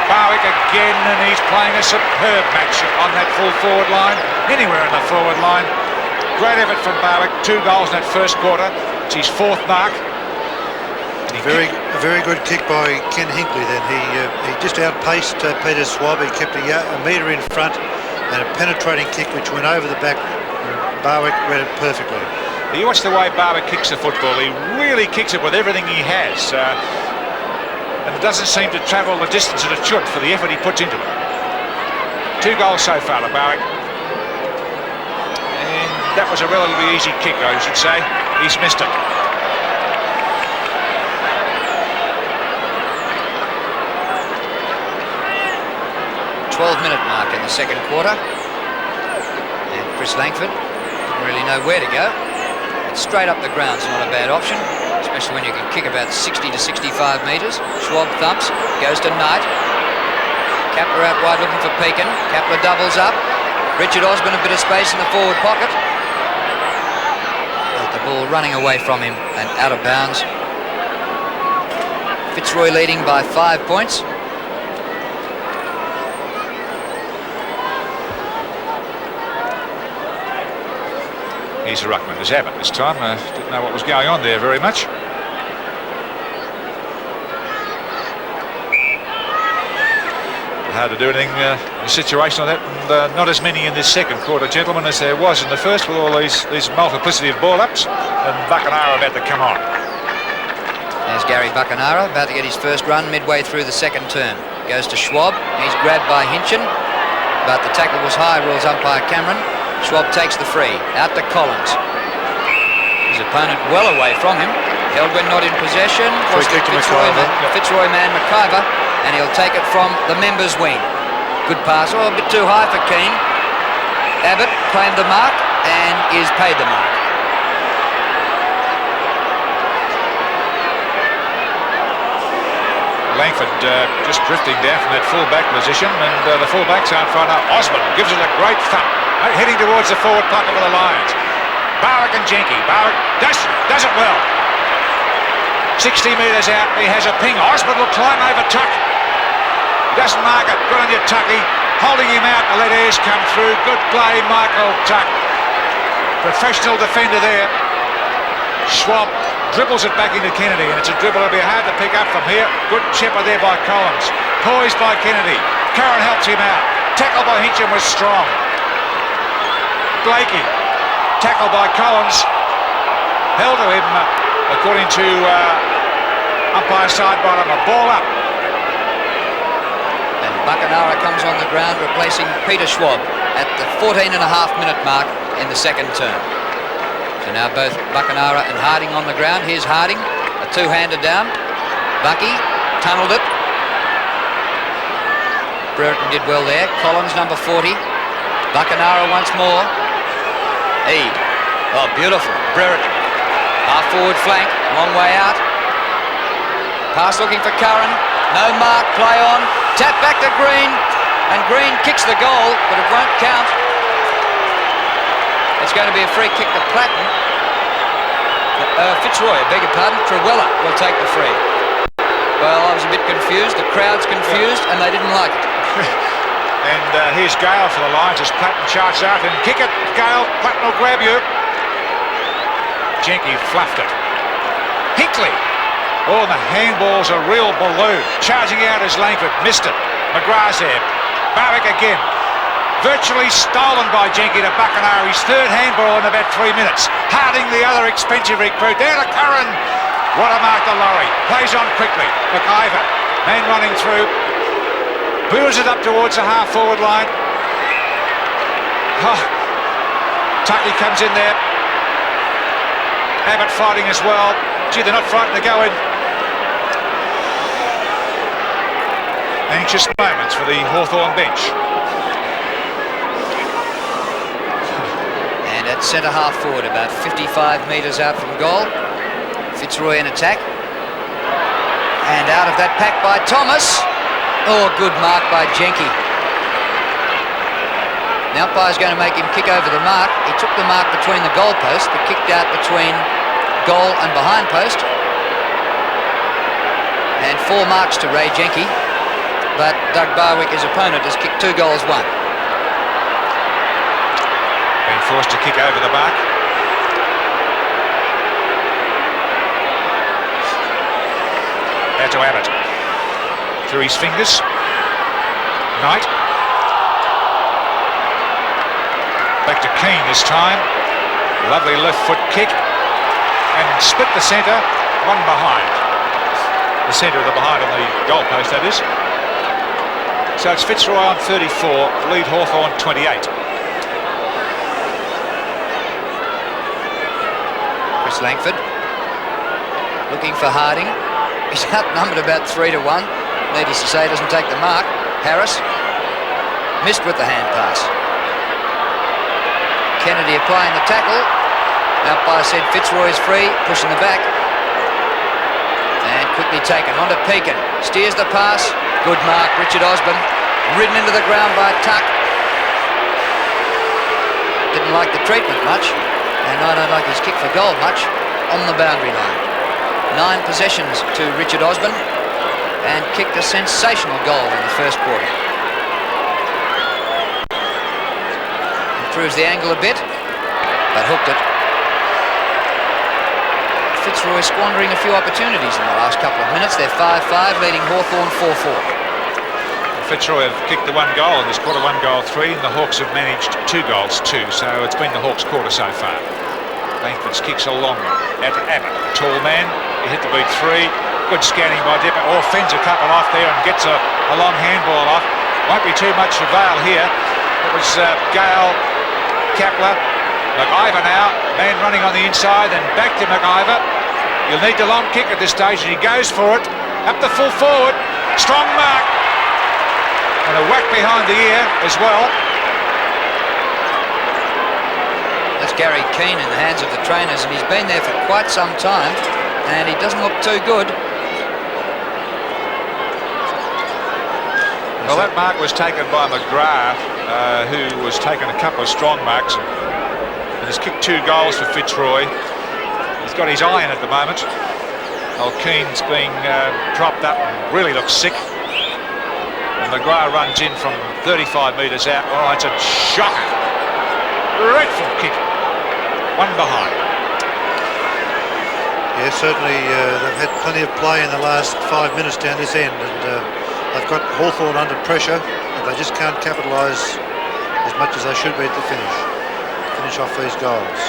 Barwick again, and he's playing a superb match on that full forward line. Anywhere in the forward line. Great effort from Barwick. 2 goals in that first quarter. It's his 4th mark. A very good kick by Ken Hinkley then. He just outpaced Peter Schwab. He kept a metre in front, and a penetrating kick which went over the back. Barwick read it perfectly. You watch the way Barwick kicks the football. He really kicks it with everything he has. And it doesn't seem to travel the distance that it should for the effort he puts into it. 2 goals so far to Barwick. And that was a relatively easy kick, I should say. He's missed it. The 12-minute mark in the second quarter. And Chris Langford didn't really know where to go. But straight up the ground's not a bad option, especially when you can kick about 60 to 65 metres. Schwab thumps, goes to Knight. Kapler out wide looking for Pekin. Kapler doubles up. Richard Osborne a bit of space in the forward pocket. But the ball running away from him and out of bounds. Fitzroy leading by 5 points. He's a ruckman. There's Abbott this time. Didn't know what was going on there very much. Hard to do anything in a situation like that, and not as many in this second quarter, gentlemen, as there was in the first, with all these multiplicity of ball-ups, and Buckenara about to come on. There's Gary Buckenara, about to get his first run midway through the second term. Goes to Schwab. He's grabbed by Hinchin, but the tackle was high, rules umpire Cameron. Schwab takes the free. Out to Collins. His opponent well away from him. Held when not in possession. Free kick to McIver. Fitzroy man McIver, and he'll take it from the members' wing. Good pass. Oh, a bit too high for Keane. Abbott claimed the mark and is paid the mark. Langford just drifting down from that full-back position, and the full-backs aren't far enough. Osborne gives it a great thump, heading towards the forward partner for the Lions. Barwick and Jenke. Barwick does it well. 60 metres out, he has a ping. Osborne will climb over Tuck. Doesn't mark it. Good on you, Tucky. Holding him out to let Ayres come through. Good play, Michael Tuck. Professional defender there. Schwab dribbles it back into Kennedy, and it's a dribble that'll be hard to pick up from here. Good chipper there by Collins. Poised by Kennedy. Curran helps him out. Tackle by Hinchin was strong. Blakey. Tackle by Collins. Held to him, according to umpire side bottom. A ball up. And Buckenara comes on the ground, replacing Peter Schwab at the 14.5-minute mark in the second term. So now both Buckenara and Harding on the ground. Here's Harding, a two-hander down. Bucky tunnelled it. Brereton did well there. Collins, number 40. Buckenara once more. Eade. Oh, beautiful. Brereton. Half-forward flank, long way out. Pass looking for Curran. No mark, play on. Tap back to Green. And Green kicks the goal, but it won't count. It's going to be a free kick to Platten. Fitzroy, I beg your pardon. Trewella will take the free. Well, I was a bit confused. The crowd's confused, and they didn't like it. And here's Gale for the Lions as Platten charges out and kick it. Gale, Platten will grab you. Jenke fluffed it. Hinkley. Oh, and the handball's a real balloon. Charging out as Langford missed it. McGrath's there. Barwick again. Virtually stolen by Jenke to Buckenara. His third handball in about 3 minutes. Harding, the other expensive recruit. There to Curran. What a mark to Laurie. Plays on quickly. McIver. Man running through. Boos it up towards the half-forward line. Oh, Tucky comes in there. Abbott fighting as well. Gee, they're not frightened to go in. Anxious moments for the Hawthorn bench. And at centre half forward, about 55 metres out from goal. Fitzroy in attack. And out of that pack by Thomas. Oh, good mark by Jenke. The umpire's going to make him kick over the mark. He took the mark between the goal posts, but kicked out between goal and behind post. And 4 marks to Ray Jenke. But Doug Barwick, his opponent, has kicked 2 goals, 1. Been forced to kick over the mark. Out to Abbott. Through his fingers. Knight. Back to Keane this time. Lovely left foot kick. And split the centre, one behind. The centre of the behind on the goal post, that is. So it's Fitzroy on 34, lead Hawthorn 28. Chris Langford looking for Harding. He's outnumbered about 3 to 1. Needless to say, doesn't take the mark. Harris missed with the hand pass. Kennedy applying the tackle. The umpire said Fitzroy's free, pushing the back. And quickly taken. On to Pekin. Steers the pass. Good mark, Richard Osborne. Ridden into the ground by Tuck. Didn't like the treatment much. And I don't like his kick for goal much. On the boundary line. 9 possessions to Richard Osborne. And kicked a sensational goal in the first quarter. Improves the angle a bit, but hooked it. Fitzroy squandering a few opportunities in the last couple of minutes. They're 5-5, leading Hawthorn 4-4. Fitzroy have kicked the 1 goal in this quarter, 1 goal 3, and the Hawks have managed 2 goals 2, so it's been the Hawks' quarter so far. Langford's kicks along at Abbott, tall man, he hit the boot 3, good scanning by Dipper, fends a couple off there and gets a long handball off. Won't be too much avail here. It was Gale, Kapler, McIver now, man running on the inside, then back to McIver. You'll need the long kick at this stage, and he goes for it, up the full forward, strong mark. And a whack behind the ear as well. That's Gary Keane in the hands of the trainers, and he's been there for quite some time, and he doesn't look too good. Well, that mark was taken by McGrath, who was taking a couple of strong marks and has kicked 2 goals for Fitzroy. He's got his eye in at the moment. Old Keane's being propped up and really looks sick. McGrath runs in from 35 metres out. Oh, it's a shocker. Dreadful kick. 1 behind. Yeah, certainly they've had plenty of play in the last 5 minutes down this end, and they've got Hawthorn under pressure, and they just can't capitalise as much as they should be at the finish off these goals.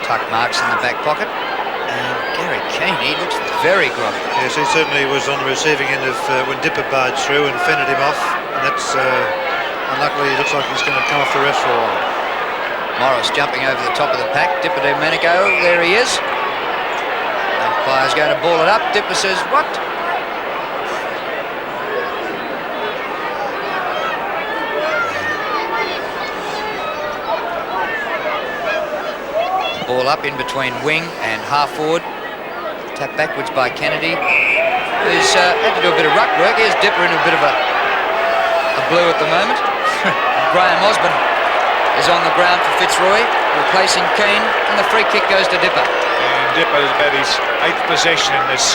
Tuck marks in the back pocket. And Gary Keane, he looks very grumpy. Yes, he certainly was on the receiving end of when Dipper barged through and fended him off, and that's unluckily, it looks like he's going to come off the rest for a while. Morris jumping over the top of the pack. Dipper Domenico, there he is. Umpire's going to ball it up. Dipper says, what? Ball up in between wing and half forward. Tap backwards by Kennedy, who's had to do a bit of ruck work. Here's Dipper in a bit of a blue at the moment. Graham Osborne is on the ground for Fitzroy, replacing Keane, and the free kick goes to Dipper. And Dipper is about his 8th possession in this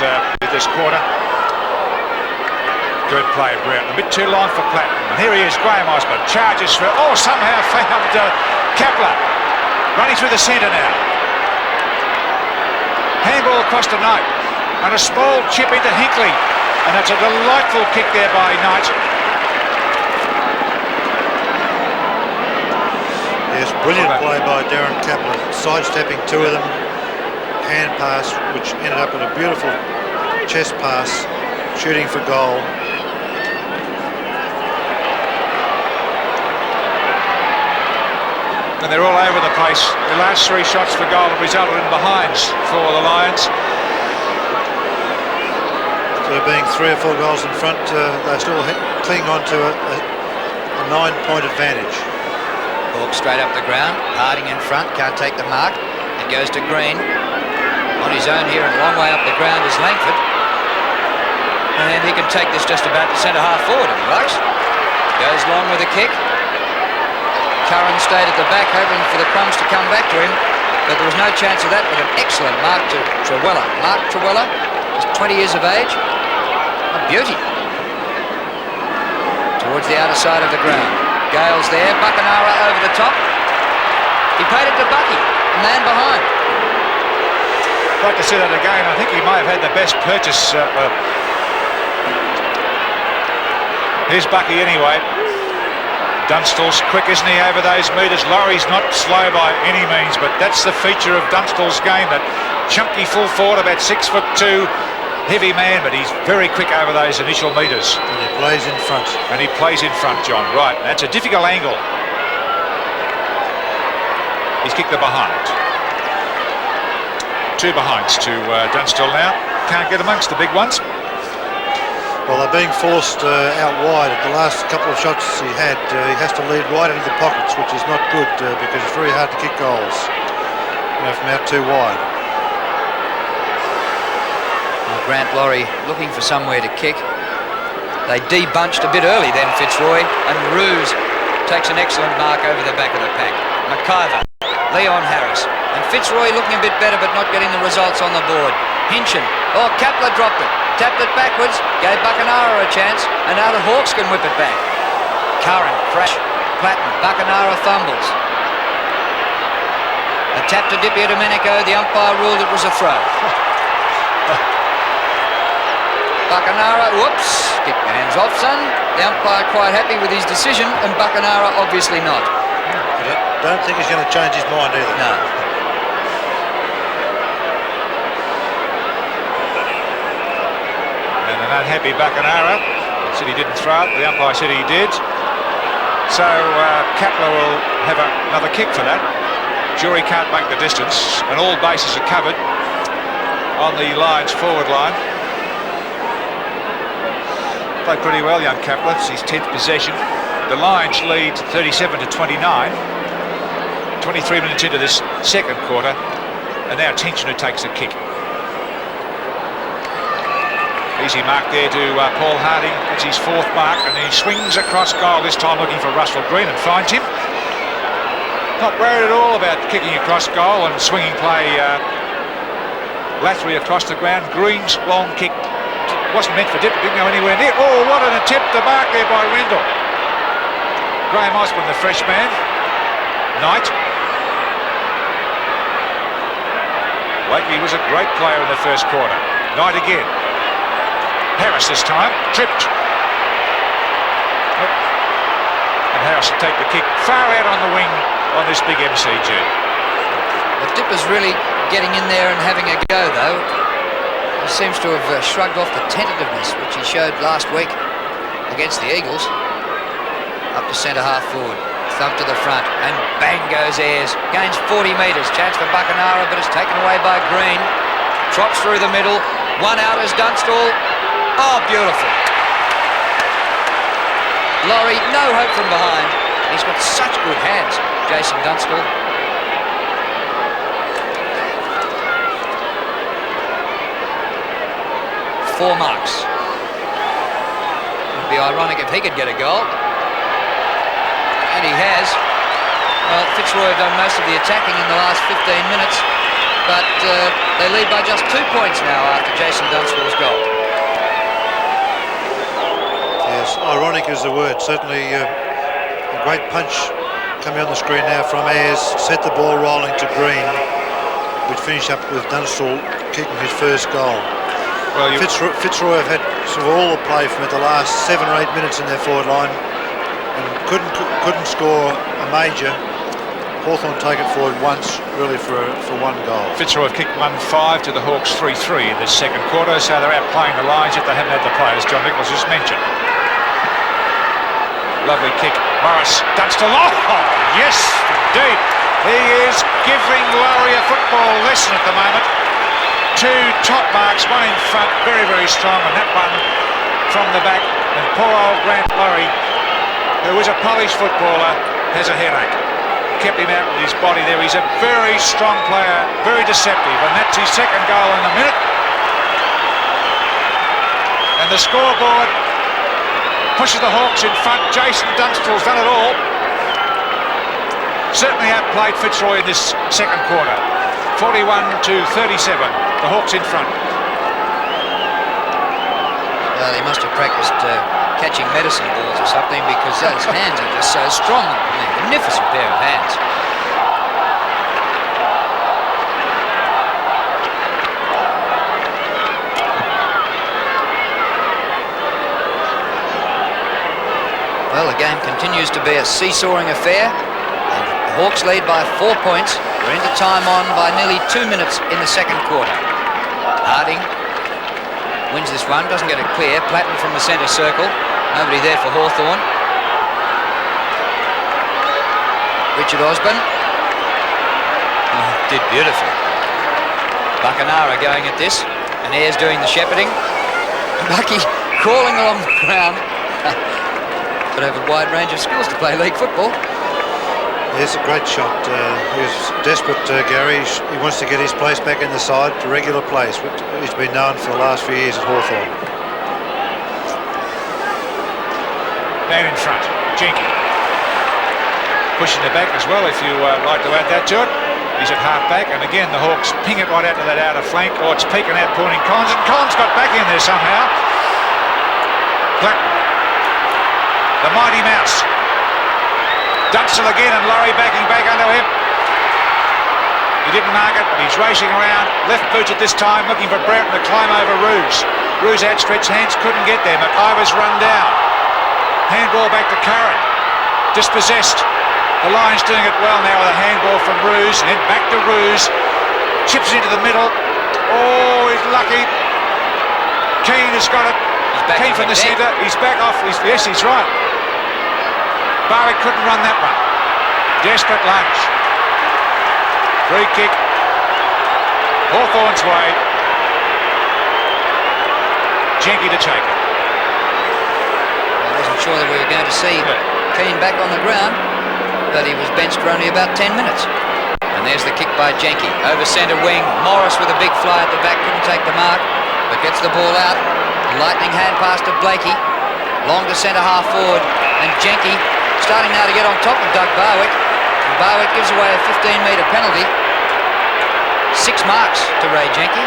quarter. Good play, Brown. A bit too long for Platten. And here he is, Graham Osborne, charges through. Somehow found Kapler. Running through the centre now. Handball across to Knight. And a small chip into Hinckley. And that's a delightful kick there by Knight. Yes, brilliant play by Darren Kapler. Sidestepping 2 of them. Hand pass, which ended up in a beautiful chest pass. Shooting for goal. And they're all over the place. The last 3 shots for goal have resulted in behinds for the Lions. So being 3 or 4 goals in front, they still cling on to a 9-point advantage. Ball straight up the ground. Harding in front, can't take the mark. It goes to Green. On his own here and a long way up the ground is Langford. And he can take this just about to centre half forward if he likes. Goes long with a kick. Curran stayed at the back, hoping for the crumbs to come back to him, but there was no chance of that with an excellent mark to Trewella. Mark Trewella, just 20 years of age. A beauty. Towards the outer side of the ground. Gale's there, Buckenara over the top. He paid it to Bucky, the man behind. I'd like to see that again. I think he might have had the best purchase. Here's Bucky anyway. Dunstall's quick, isn't he, over those metres? Laurie's not slow by any means, but that's the feature of Dunstall's game, that chunky full forward, about 6'2", heavy man, but he's very quick over those initial metres. And he plays in front. And he plays in front, John, right. That's a difficult angle. He's kicked the behind. 2 behinds to Dunstall now. Can't get amongst the big ones. Well, they're being forced out wide. At the last couple of shots he had, he has to lead wide into the pockets, which is not good because it's very hard to kick goals from out too wide. Well, Grant Laurie looking for somewhere to kick. They debunched a bit early then, Fitzroy, and Ruse takes an excellent mark over the back of the pack. McIver, Leon Harris, and Fitzroy looking a bit better but not getting the results on the board. Hinchin, Kapler dropped it. Tapped it backwards, gave Buckenara a chance, and now the Hawks can whip it back. Curran, crash, Platten, Buckenara fumbles. A tap to Di Domenico. The umpire ruled it was a throw. Buckenara, whoops, kick the hands off, son. The umpire quite happy with his decision, and Buckenara obviously not. I don't think he's going to change his mind either. No. And an unhappy Buckenara said he didn't throw it. The umpire said he did. So Kapler will have another kick for that. Jury can't make the distance, and all bases are covered on the Lions forward line. Played pretty well, young Kapler. It's his 10th possession. The Lions lead 37-29. 23 minutes into this second quarter, and now Tensioner takes a kick. Easy mark there to Paul Harding. That's his 4th mark, and he swings across goal, this time looking for Russell Green, and finds him. Not worried at all about kicking across goal and swinging play laterally across the ground. Green's long kick wasn't meant for Dip, didn't go anywhere near. Oh, what an attempt to mark there by Rendell. Graham Osborne, the fresh man. Knight. Wakey was a great player in the first quarter. Knight again. Harris this time, tripped. And Harris will take the kick far out on the wing on this big MCG. Well, Dipper's really getting in there and having a go, though. He seems to have shrugged off the tentativeness which he showed last week against the Eagles. Up to centre half forward, thump to the front, and bang goes Ayres. Gains 40 metres, chance for Buckenara, but it's taken away by Green. Trots through the middle, one out is Dunstall. Oh, beautiful. Laurie, no hope from behind. He's got such good hands, Jason Dunstall. Four marks. It'd be ironic if he could get a goal. And he has. Well, Fitzroy have done most of the attacking in the last 15 minutes, but they lead by just 2 points now after Jason Dunstall's goal. Yes, ironic is the word. Certainly a great punch coming on the screen now from Ayres. Set the ball rolling to Green, which finished up with Dunstall kicking his first goal. Well, Fitzroy have had sort of all the play from the last 7 or 8 minutes in their forward line and couldn't score a major. Hawthorn take it forward once, really, for 1 goal. Fitzroy have kicked 1-5 to the Hawks 3-3 in this second quarter, so they're out playing the Lions, yet they haven't had the players John Nichols just mentioned. Lovely kick. Morris, Dunstall. Oh, yes, indeed. He is giving Laurie a football lesson at the moment. 2 top marks, one in front, very, very strong, and that one from the back. And poor old Grant Laurie, who is a polished footballer, has a headache. Kept him out with his body there. He's a very strong player, very deceptive, and that's his second goal in a minute. And the scoreboard pushes the Hawks in front. Jason Dunstall's done it all. Certainly outplayed Fitzroy in this second quarter. 41-37, the Hawks in front. Well, he must have practiced catching medicine balls or something, because those hands are just so strong. Magnificent pair of hands. Well, the game continues to be a seesawing affair. The Hawks lead by 4 points. We're into time on by nearly 2 minutes in the second quarter. Harding wins this one, doesn't get it clear. Platten from the centre circle. Nobody there for Hawthorn. Richard Osborne. Oh, did beautifully. Buckenara going at this, and Ayres doing the shepherding. Bucky crawling along the ground. But have a wide range of skills to play league football. Yes, a great shot. He was desperate, Gary. He wants to get his place back in the side, to regular place, which he's been known for the last few years at Hawthorn. Down in front, Jenky. Pushing the back as well, if you like to add that to it. He's at half back, and again the Hawks ping it right out to that outer flank. Oh, it's peeking out, pointing Collins, and Collins got back in there somehow. Platten. The mighty mouse. Dunstall again, and Laurie backing back under him. He didn't mark it, but he's racing around. Left boots at this time, looking for Brereton to climb over Roos. Roos outstretched hands, couldn't get there. McIver's run down. Handball back to Curran. Dispossessed. The Lions doing it well now with a handball from Roos. And then back to Roos. Chips into the middle. Oh, he's lucky. Keane has got it. Keane from the centre. He's back off. Yes, he's right. Barwick couldn't run that one. Desperate lunge. Free kick. Hawthorn's way. Jenky to take it. I wasn't sure that we were going to see Keane back on the ground, but he was benched for only about 10 minutes. And there's the kick by Jenky. Over centre wing. Morris with a big fly at the back. Couldn't take the mark, but gets the ball out. Lightning hand pass to Blakey. Long to centre half forward. And Jenky starting now to get on top of Doug Barwick. And Barwick gives away a 15-metre penalty. 6 marks to Ray Jenky.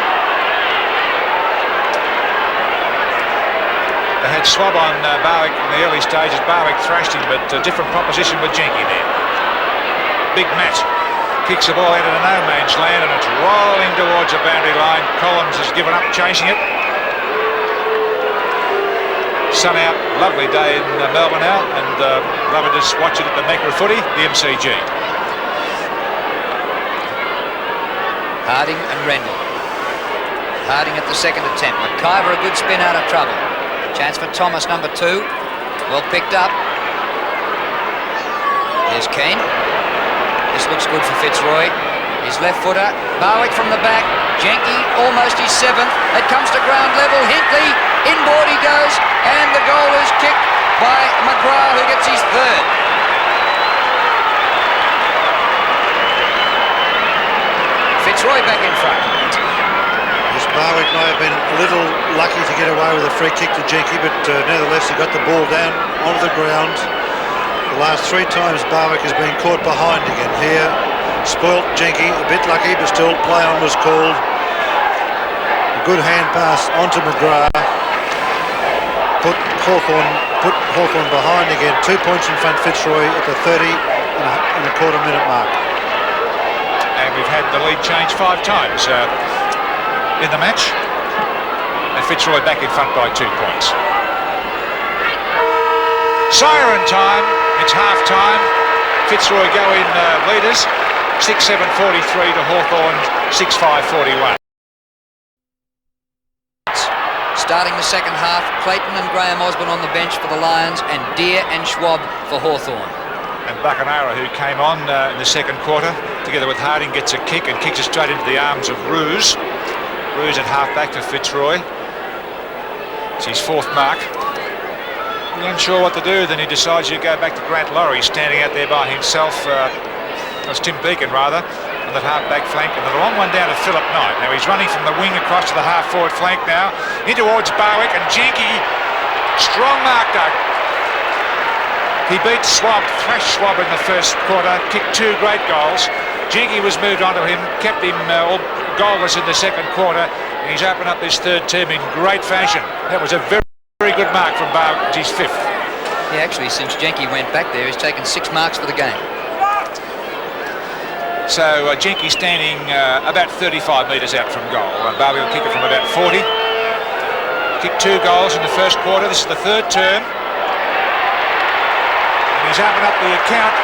They had swab on Barwick in the early stages. Barwick thrashed him, but a different proposition with Jenky there. Big Matt kicks the ball out into no man's land, and it's rolling towards the boundary line. Collins has given up chasing it. Sun out, lovely day in Melbourne now, and love to just watch it at the Mecca footy, the MCG. Harding and Rendell. Harding at the second attempt. McIver a good spin out of trouble. Chance for Thomas, number 2. Well picked up. Here's Keane. This looks good for Fitzroy. His left footer. Barwick from the back. Jenky almost his 7th. It comes to ground level. Hinkley. Inboard he goes. And the goal is kicked by McGrath, who gets his 3rd. Fitzroy back in front. Yes, Barwick may have been a little lucky to get away with a free kick to Jenky, but nevertheless he got the ball down onto the ground. The last 3 times Barwick has been caught behind again. Here, spoilt Jenky, a bit lucky, but still play on was called. A good hand pass onto McGrath. Put Hawthorn behind again. 2 points in front Fitzroy at the 30 and a quarter minute mark. And we've had the lead change 5 times in the match. And Fitzroy back in front by 2 points. Siren time. It's half time. Fitzroy go in leaders. 6-7-43 to Hawthorn. 6-5-41. Starting the second half, Clayton and Graham Osborne on the bench for the Lions, and Deere and Schwab for Hawthorn. And Buckenara, who came on in the second quarter, together with Harding, gets a kick and kicks it straight into the arms of Roos. Roos at half-back for Fitzroy. It's his 4th mark. He's unsure what to do, then he decides to go back to Grant Laurie, standing out there by himself. That's Tim Beacon, rather, on that half-back flank. And the long one down to Philip Knight. Now he's running from the wing across to the half-forward flank now. In towards Barwick, and Jenky. Strong mark, Doug. He beat Schwab, thrashed Schwab in the first quarter, kicked 2 great goals. Jenky was moved onto him, kept him goalless in the second quarter, and he's opened up this 3rd term in great fashion. That was a very, very good mark from Barwick, his 5th. Yeah, actually, since Jenky went back there, he's taken 6 marks for the game. So Jenky standing about 35 metres out from goal. Barwick will kick it from about 40. Kicked 2 goals in the first quarter. This is the 3rd term. He's opened up the account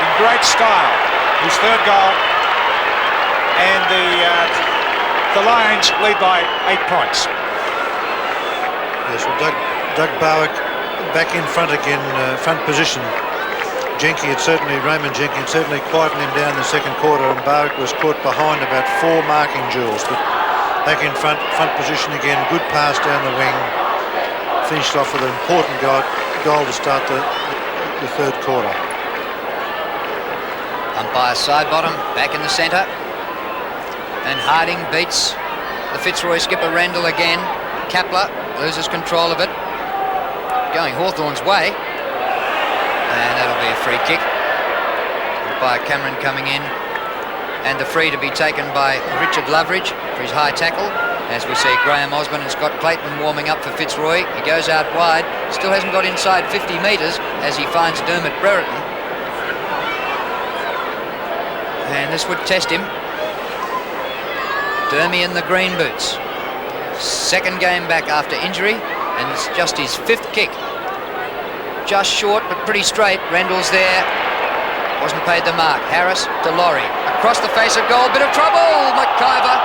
in great style. His 3rd goal, and the Lions lead by 8 points. Yes, well, Doug Barwick back in front again, front position. Raymond Jenky had certainly quietened him down in the second quarter, and Barwick was caught behind about 4 marking duels. But back in front position again, good pass down the wing. Finished off with an important goal to start the 3rd quarter. Umpire Sidebottom back in the centre. And Harding beats the Fitzroy skipper Rendell again. Kapler loses control of it. Going Hawthorn's way. And that'll be a free kick. Umpire Cameron coming in. And the free to be taken by Richard Loveridge for his high tackle. As we see Graham Osborne and Scott Clayton warming up for Fitzroy. He goes out wide. Still hasn't got inside 50 metres as he finds Dermot Brereton. And this would test him. Dermy in the green boots. Second game back after injury, and it's just his 5th kick. Just short, but pretty straight. Rendell's there. Wasn't paid the mark. Harris to Laurie. Across the face of goal. Bit of trouble. McIver.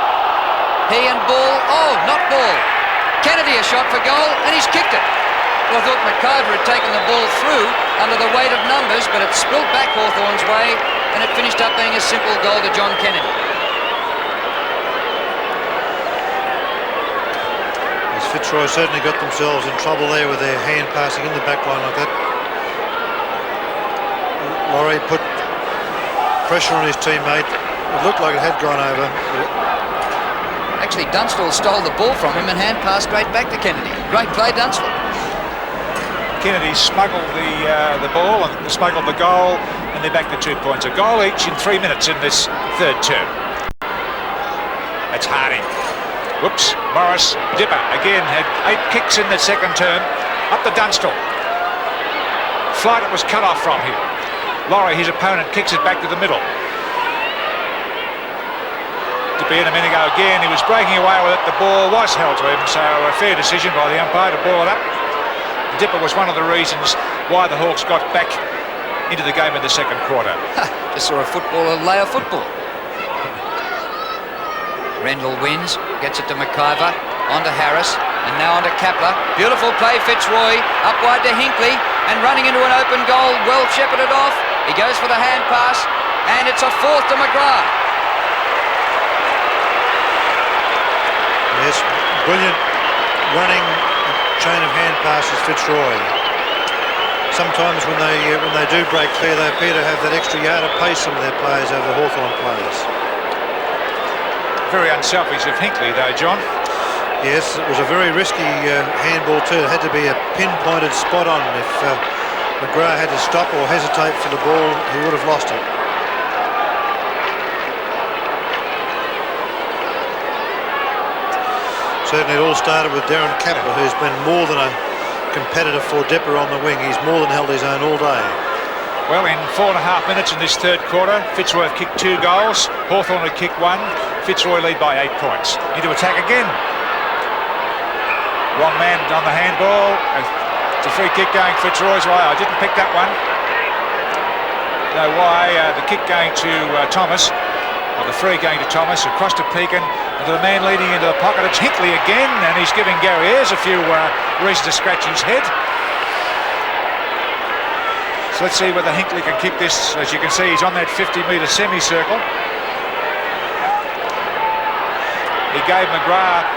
He and Ball. Oh, not Ball. Kennedy a shot for goal, and he's kicked it. Well, I thought McIver had taken the ball through under the weight of numbers, but it spilled back Hawthorn's way, and it finished up being a simple goal to John Kennedy. As Fitzroy certainly got themselves in trouble there with their hand passing in the back line like that. Laurie put pressure on his teammate. It looked like it had gone over. Actually, Dunstall stole the ball from him and hand passed straight back to Kennedy. Great play, Dunstall. Kennedy smuggled the ball and smuggled the goal, and they're back to 2 points. A goal each in 3 minutes in this third term. That's Harding. Whoops. Morris. Dipper again had 8 kicks in the second term. Up to Dunstall. Flight it was cut off from him. Laurie, his opponent, kicks it back to the middle. To be in a minute ago again, he was breaking away with it. The ball was held to him, so a fair decision by the umpire to ball it up. Dipper was one of the reasons why the Hawks got back into the game in the second quarter. Just saw a footballer lay a football. Rendell wins, gets it to McIver, onto Harris, and now onto Kapler. Beautiful play, Fitzroy, up wide to Hinkley, and running into an open goal, well shepherded off. He goes for the hand pass, and it's a 4th to McGrath. Yes, brilliant running chain of hand passes, Fitzroy. Sometimes when they do break clear, they appear to have that extra yard of pace, some of their players over the Hawthorn players. Very unselfish of Hinkley though, John. Yes, it was a very risky handball too. It had to be a pinpointed spot on. If McGrath had to stop or hesitate for the ball, he would have lost it. Certainly it all started with Darren Kapler, who's been more than a competitor for Dipper on the wing. He's more than held his own all day. Well, in 4.5 minutes in this third quarter, Fitzroy have kicked 2 goals. Hawthorn had kicked 1. Fitzroy lead by 8 points. Into attack again. Wrong man on the handball. It's a free kick going Fitzroy's way. I didn't pick that one. No, why? The kick going to Thomas. Well, the free going to Thomas, across to Pekin, and to the man leading into the pocket. It's Hinkley again, and he's giving Gary Ayres a few reasons to scratch his head. So let's see whether Hinkley can kick this. As you can see, he's on that 50-metre semicircle. He gave McGrath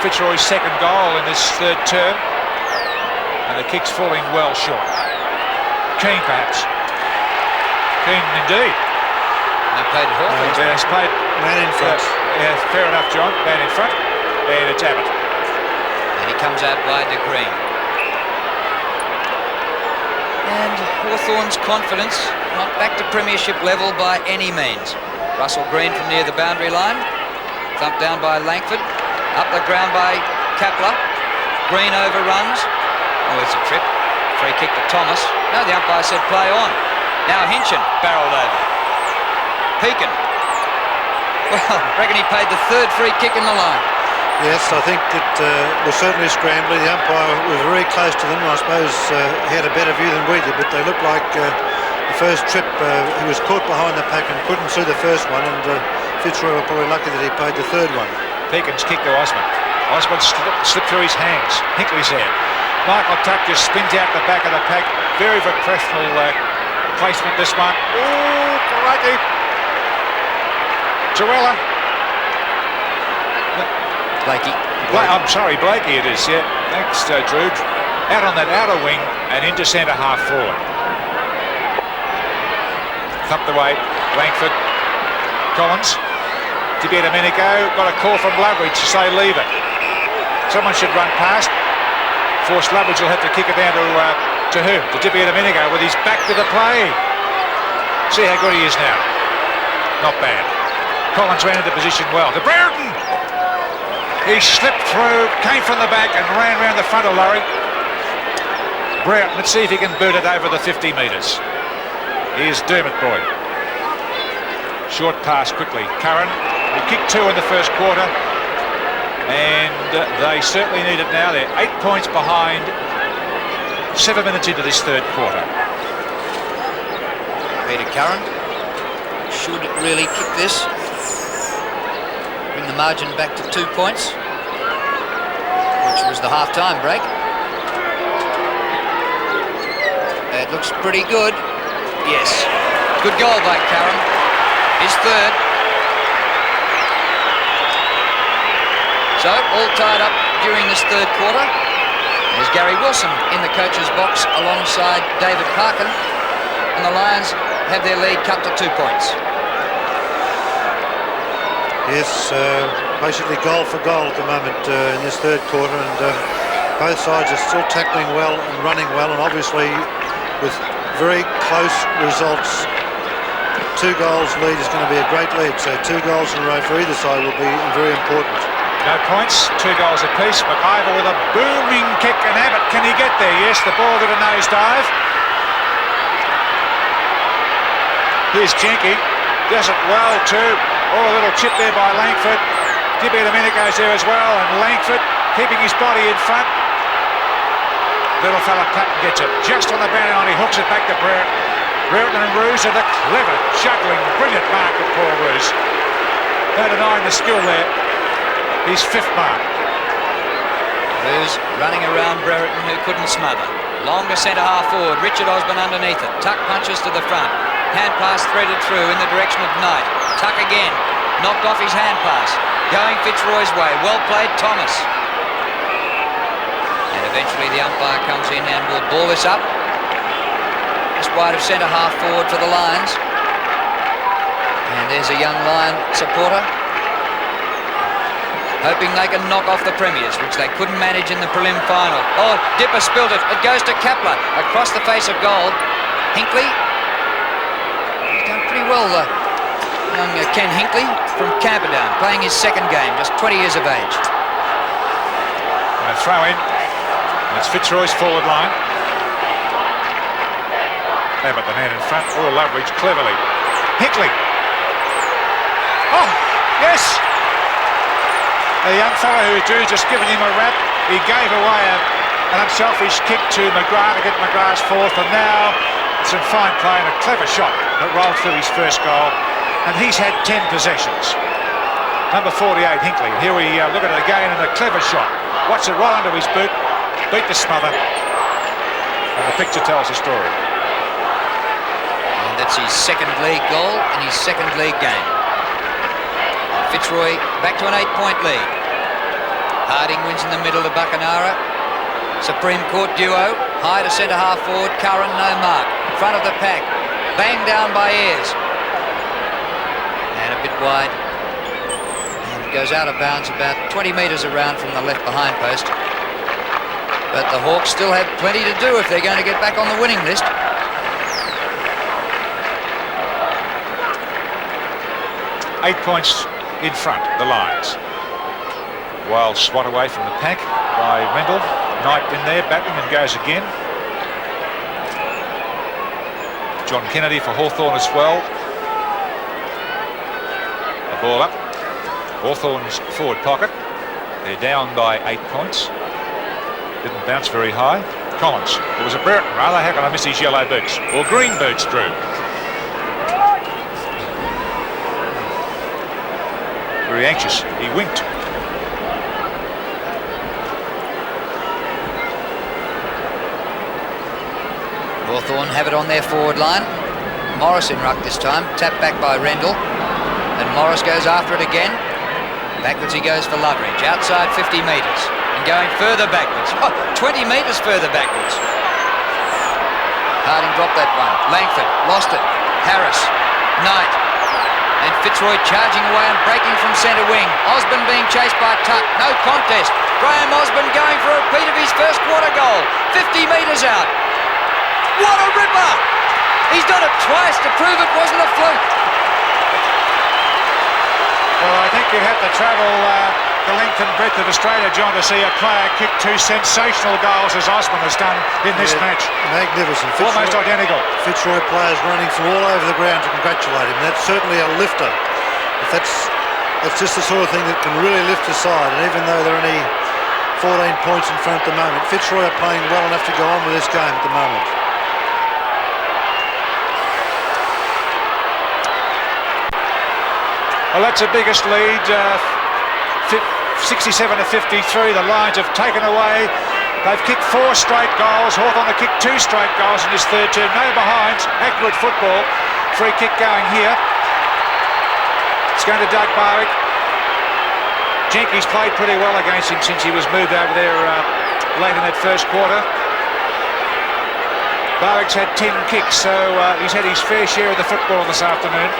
Fitzroy's second goal in this third term, and the kick's falling well short. Keen, perhaps. Keen indeed. They played Hawthorn. He's played Man in front. Yeah, fair enough, John. Man in front. And it's Abbott. And he comes out wide to Green. And Hawthorn's confidence not back to premiership level by any means. Russell Green from near the boundary line. Thumped down by Langford. Up the ground by Kapler. Green overruns. Oh, it's a trip. Free kick to Thomas. No, the umpire said play on. Now Hinchin barreled over. Pekin. Well, I reckon he paid the 3rd free kick in the line. Yes, I think it was certainly scrambling. The umpire was very close to them. I suppose he had a better view than we did, but they looked like the first trip he was caught behind the pack and couldn't see the first one, and Fitzroy were probably lucky that he paid the 3rd one. Pekin's kick to Osmond. Osmond slipped through his hands. Hinkley's there. Michael Tuck just spins out the back of the pack. Very professional placement, this one. Oh, crikey. Joella. Blakey. I'm sorry, Blakey it is, yeah. Thanks, Drew. Out on that outer wing and into centre half forward. Thumped away. Langford. Collins. Dibier Domenico got a call from Loveridge to say leave it. Someone should run past. Force Loveridge will have to kick it down to who? To Dibier Domenico with his back to the play. See how good he is now. Not bad. Collins ran into position well. To Brereton! He slipped through, came from the back and ran round the front of Laurie. Brereton, let's see if he can boot it over the 50 metres. Here's Dermot Boyd. Short pass quickly. Curran He kicked 2 in the first quarter, and they certainly need it now. They're 8 points behind, 7 minutes into this third quarter. Peter Curran should really kick this. Bring the margin back to 2 points, which was the half-time break. It looks pretty good. Yes. Good goal by Curran. His third. So, all tied up during this third quarter. There's Gary Wilson in the coach's box alongside David Parkin. And the Lions have their lead cut to 2 points. Yes, basically goal for goal at the moment in this third quarter, and both sides are still tackling well and running well, and obviously with very close results. 2 goals lead is going to be a great lead, so 2 goals in a row for either side will be very important. No points, 2 goals apiece. McIver with a booming kick, and Abbott, can he get there? Yes, the ball did a nosedive. Here's Jenke, does it well too. Oh, a little chip there by Langford. Gibby Domenico's there as well, and Langford keeping his body in front. Little fella Patton gets it just on the boundary line. He hooks it back to Brereton. Brereton and Roos are the clever, juggling, brilliant mark of Paul Roos. No denying the skill there. His 5th mark. Roos running around Brereton, who couldn't smother. Longer centre half forward. Richard Osborne underneath it. Tuck punches to the front. Hand pass threaded through in the direction of Knight. Tuck again. Knocked off his hand pass. Going Fitzroy's way. Well played, Thomas. And eventually the umpire comes in and will ball this up. Just wide of centre half forward for the Lions. And there's a young Lion supporter hoping they can knock off the Premiers, which they couldn't manage in the prelim final. Oh, Dipper spilled it. It goes to Kepler across the face of goal. Hinckley. He's done pretty well, young Ken Hinckley from Camperdown, playing his 2nd game, just 20 years of age. And a throw in. And it's Fitzroy's forward line. Abbott, the man in front. Oh, Loveridge cleverly. Hinckley. Oh, yes! A young fellow who Drew's just given him a rap. He gave away an unselfish kick to McGrath to get McGrath's 4th, and now some fine play and a clever shot that rolled through his first goal, and he's had 10 possessions. Number 48, Hinckley. Here we look at it again, and a clever shot. Watch it right under his boot, beat the smother, and the picture tells the story. And that's his 2nd league goal in his 2nd league game. Fitzroy back to an 8-point lead. Harding wins in the middle to Buckenara. Supreme Court duo. High to centre half forward. Curran, no mark. Front of the pack. Banged down by Ayres. And a bit wide. And it goes out of bounds about 20 metres around from the left behind post. But the Hawks still have plenty to do if they're going to get back on the winning list. Eight points in front, the Lions. Wild swat away from the pack by Rendell. Knight in there, battling, and goes again. John Kennedy for Hawthorn as well. The ball up. Hawthorn's forward pocket. They're down by 8 points. Didn't bounce very high. Collins. It was a Brereton rather. How can I miss his yellow boots? Or green boots, Drew. Very anxious. He winked. Hawthorn have it on their forward line. Morris in ruck this time. Tapped back by Rendell. And Morris goes after it again. Backwards he goes for Loveridge. Outside 50 metres. And going further backwards. Oh, 20 metres further backwards. Harding dropped that one. Langford lost it. Harris. Knight. And Fitzroy charging away and breaking from centre wing. Osborne being chased by Tuck. No contest. Graham Osborne going for a repeat of his first quarter goal. 50 metres out. What a ripper! He's done it twice to prove it wasn't a fluke. Well, I think you have to travel the length and breadth of Australia, John, to see a player kick 2 sensational goals as Osborne has done in this match. Magnificent. Almost identical. Fitzroy players running from all over the ground to congratulate him. That's certainly a lifter. If that's it's just the sort of thing that can really lift the side. And even though they're only 14 points in front at the moment, Fitzroy are playing well enough to go on with this game at the moment. Well, that's the biggest lead, 67 to 53. The Lions have taken away. They've kicked 4 straight goals. Hawthorn have kicked 2 straight goals in this third term. No behinds. Accurate football. Free kick going here. It's going to Doug Barwick. Jenkins played pretty well against him since he was moved over there late in that first quarter. Barwick's had 10 kicks, so he's had his fair share of the football this afternoon.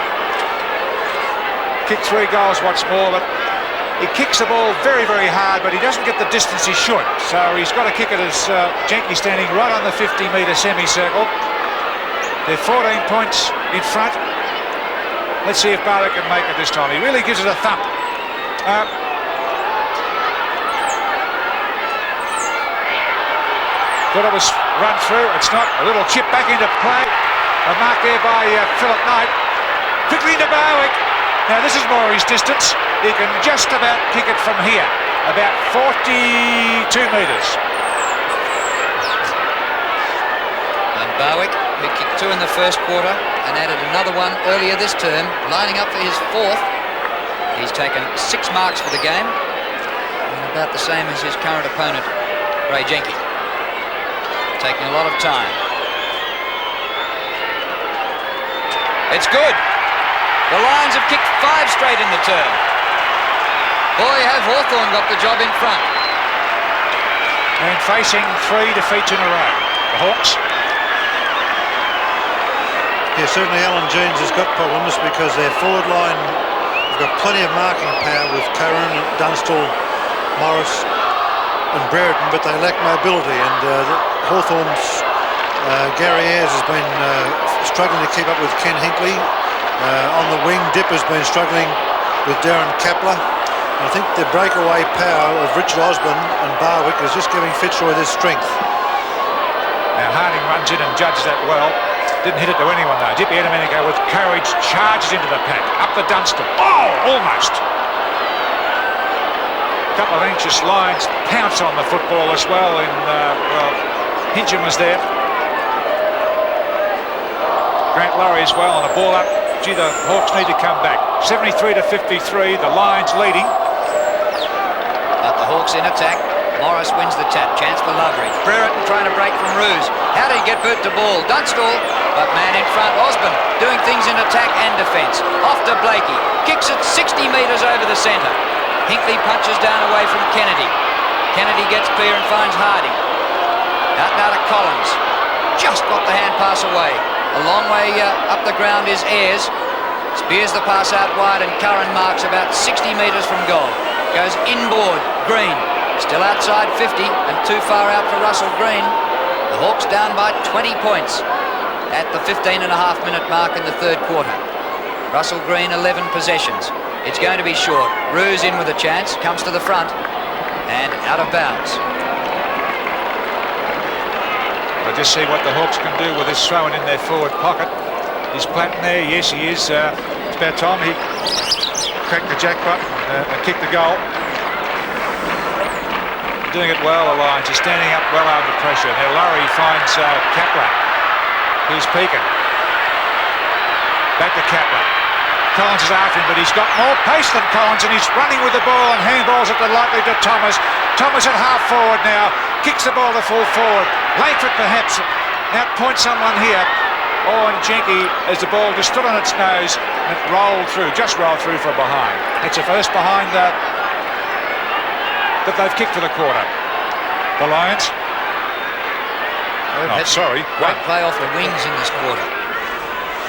Kicked 3 goals once more, but he kicks the ball very, very hard, but he doesn't get the distance he should. So he's got to kick it as Jenkins standing right on the 50-metre semicircle. They're 14 points in front. Let's see if Barwick can make it this time. He really gives it a thump. Thought it was run through. It's not. A little chip back into play. A mark there by Philip Knight. Quickly into Barwick. Now this is more his distance. He can just about kick it from here, about 42 metres. And Barwick, who kicked 2 in the first quarter and added another one earlier this term, lining up for his 4th. He's taken 6 marks for the game, and about the same as his current opponent, Ray Jenkins. Taking a lot of time. It's good. The Lions have kicked 5 straight in the term. Boy, have Hawthorn got the job in front. And facing 3 defeats in a row. The Hawks. Yeah, certainly Alan Jeans has got problems because their forward line have got plenty of marking power with Curran, Dunstall, Morris and Brereton, but they lack mobility. And Hawthorn's Gary Ayres has been struggling to keep up with Ken Hinkley. On the wing, Dipper's been struggling with Darren Kapler. I think the breakaway power of Richard Osborne and Barwick is just giving Fitzroy this strength. Now Harding runs in and judges that well. Didn't hit it to anyone though. Dippy Domenico with courage charges into the pack. Up the Dunstall. Oh, almost. A couple of anxious Lions pounce on the football as well. And well, Hincham was there. Grant Laurie as well on the ball up. Gee, the Hawks need to come back. 73 to 53, the Lions leading. But the Hawks in attack. Morris wins the tap. Chance for Loveridge. Brereton trying to break from Roos. How did he get boot to ball? Dunstall, but man in front. Osborne doing things in attack and defence. Off to Blakey. Kicks it 60 metres over the centre. Hinkley punches down away from Kennedy. Kennedy gets clear and finds Harding. Out and out of Collins. Just got the hand pass away. A long way up the ground is Ayres. Spears the pass out wide and Curran marks about 60 metres from goal. Goes inboard. Green still outside 50 and too far out for Russell Green. The Hawks down by 20 points at the 15.5-minute mark in the third quarter. Russell Green 11 possessions. It's going to be short. Roos in with a chance. Comes to the front and out of bounds. We'll just see what the Hawks can do with this throw-in in their forward pocket. Is Platten there? Yes, he is. It's about time he cracked the jackpot and kicked the goal. Doing it well, the Lions. He's standing up well under pressure. Now Laurie finds Kapler, who's peeking. Back to Kapler. Collins is after him, but he's got more pace than Collins, and he's running with the ball and handballs it lightly to Thomas. Thomas at half forward now. Kicks the ball to full forward. Langford perhaps outpoints someone here. Oh, and Jenke, as the ball just stood on its nose and it rolled through, just rolled through from behind. It's the first behind that they've kicked for the quarter. The Lions. Oh, sorry. Great play off the wings in this quarter.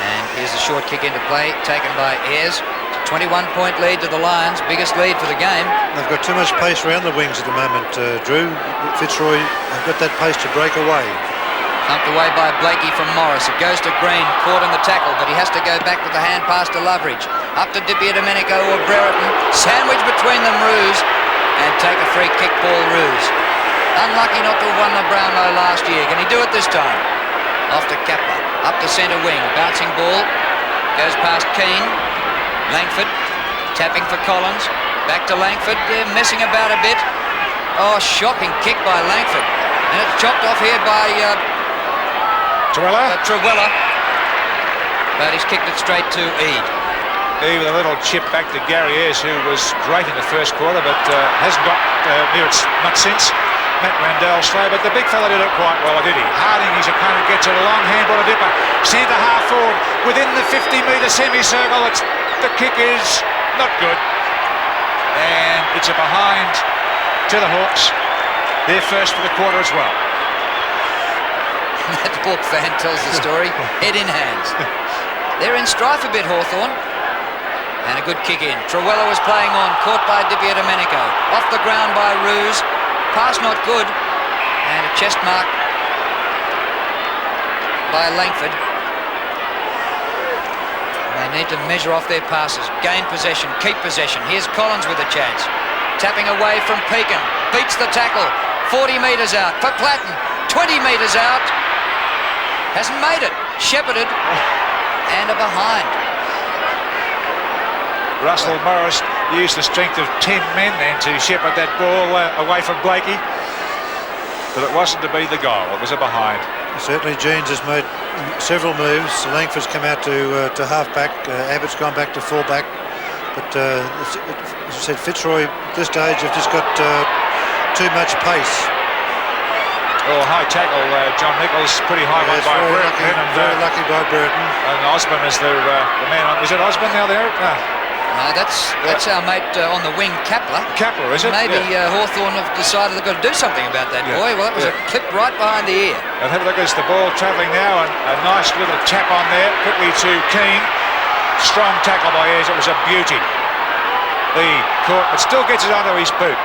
And here's a short kick into play taken by Ayres. 21-point lead to the Lions, biggest lead for the game. They've got too much pace around the wings at the moment, Drew. Fitzroy have got that pace to break away. Thumped away by Blakey from Morris. It goes to Green, caught in the tackle, but he has to go back with the hand pass to Loveridge. Up to Dippy Domenico or Brereton. Sandwich between them, Roos. And take a free kick ball, Roos. Unlucky not to have won the Brownlow last year. Can he do it this time? Off to Kapler. Up to centre wing. Bouncing ball. Goes past Keane. Langford Tapping for Collins. Back to Langford. They're messing about a bit. Oh, shocking kick by Langford. And it's chopped off here by Trewella. But he's kicked it straight to Eade. With a little chip back to Gary Ayres, who was great in the first quarter, but hasn't got near it much since. Matt Randell slow, but the big fella did it quite well, did he? Harding, his opponent, gets it, a long handball to Dipper. Centre half forward, within the 50-metre semicircle. The kick is not good. And it's a behind to the Hawks. They're first for the quarter as well. That Hawk fan tells the story, head in hands. They're in strife a bit, Hawthorn. And a good kick in. Trewella was playing on, caught by Di Domenico. Off the ground by Ruse. Pass not good. And a chest mark by Langford. They need to measure off their passes. Gain possession, keep possession. Here's Collins with a chance. Tapping away from Pekin. Beats the tackle. 40 metres out for Platten. 20 metres out. Hasn't made it. Shepherded. And a behind. Russell Morris used the strength of 10 men then to shepherd that ball away from Blakey. But it wasn't to be the goal. It was a behind. Certainly Jeans has made several moves. Langford's come out to half-back. Abbott's gone back to full-back. But as I said, Fitzroy at this stage have just got too much pace. Oh, high tackle, John Nichols, pretty high one by Burton. Very lucky by Burton. And Osborne is the man on... Is it Osborne now there? No, that's our mate on the wing, Kapler. Kapler, is it? Maybe Hawthorn have decided they've got to do something about that boy. Well, that was a clip right behind the ear. And have a look at the ball travelling now, and a nice little tap on there, quickly to Keane. Strong tackle by Ayres, it was a beauty. The court, but still gets it onto his boot.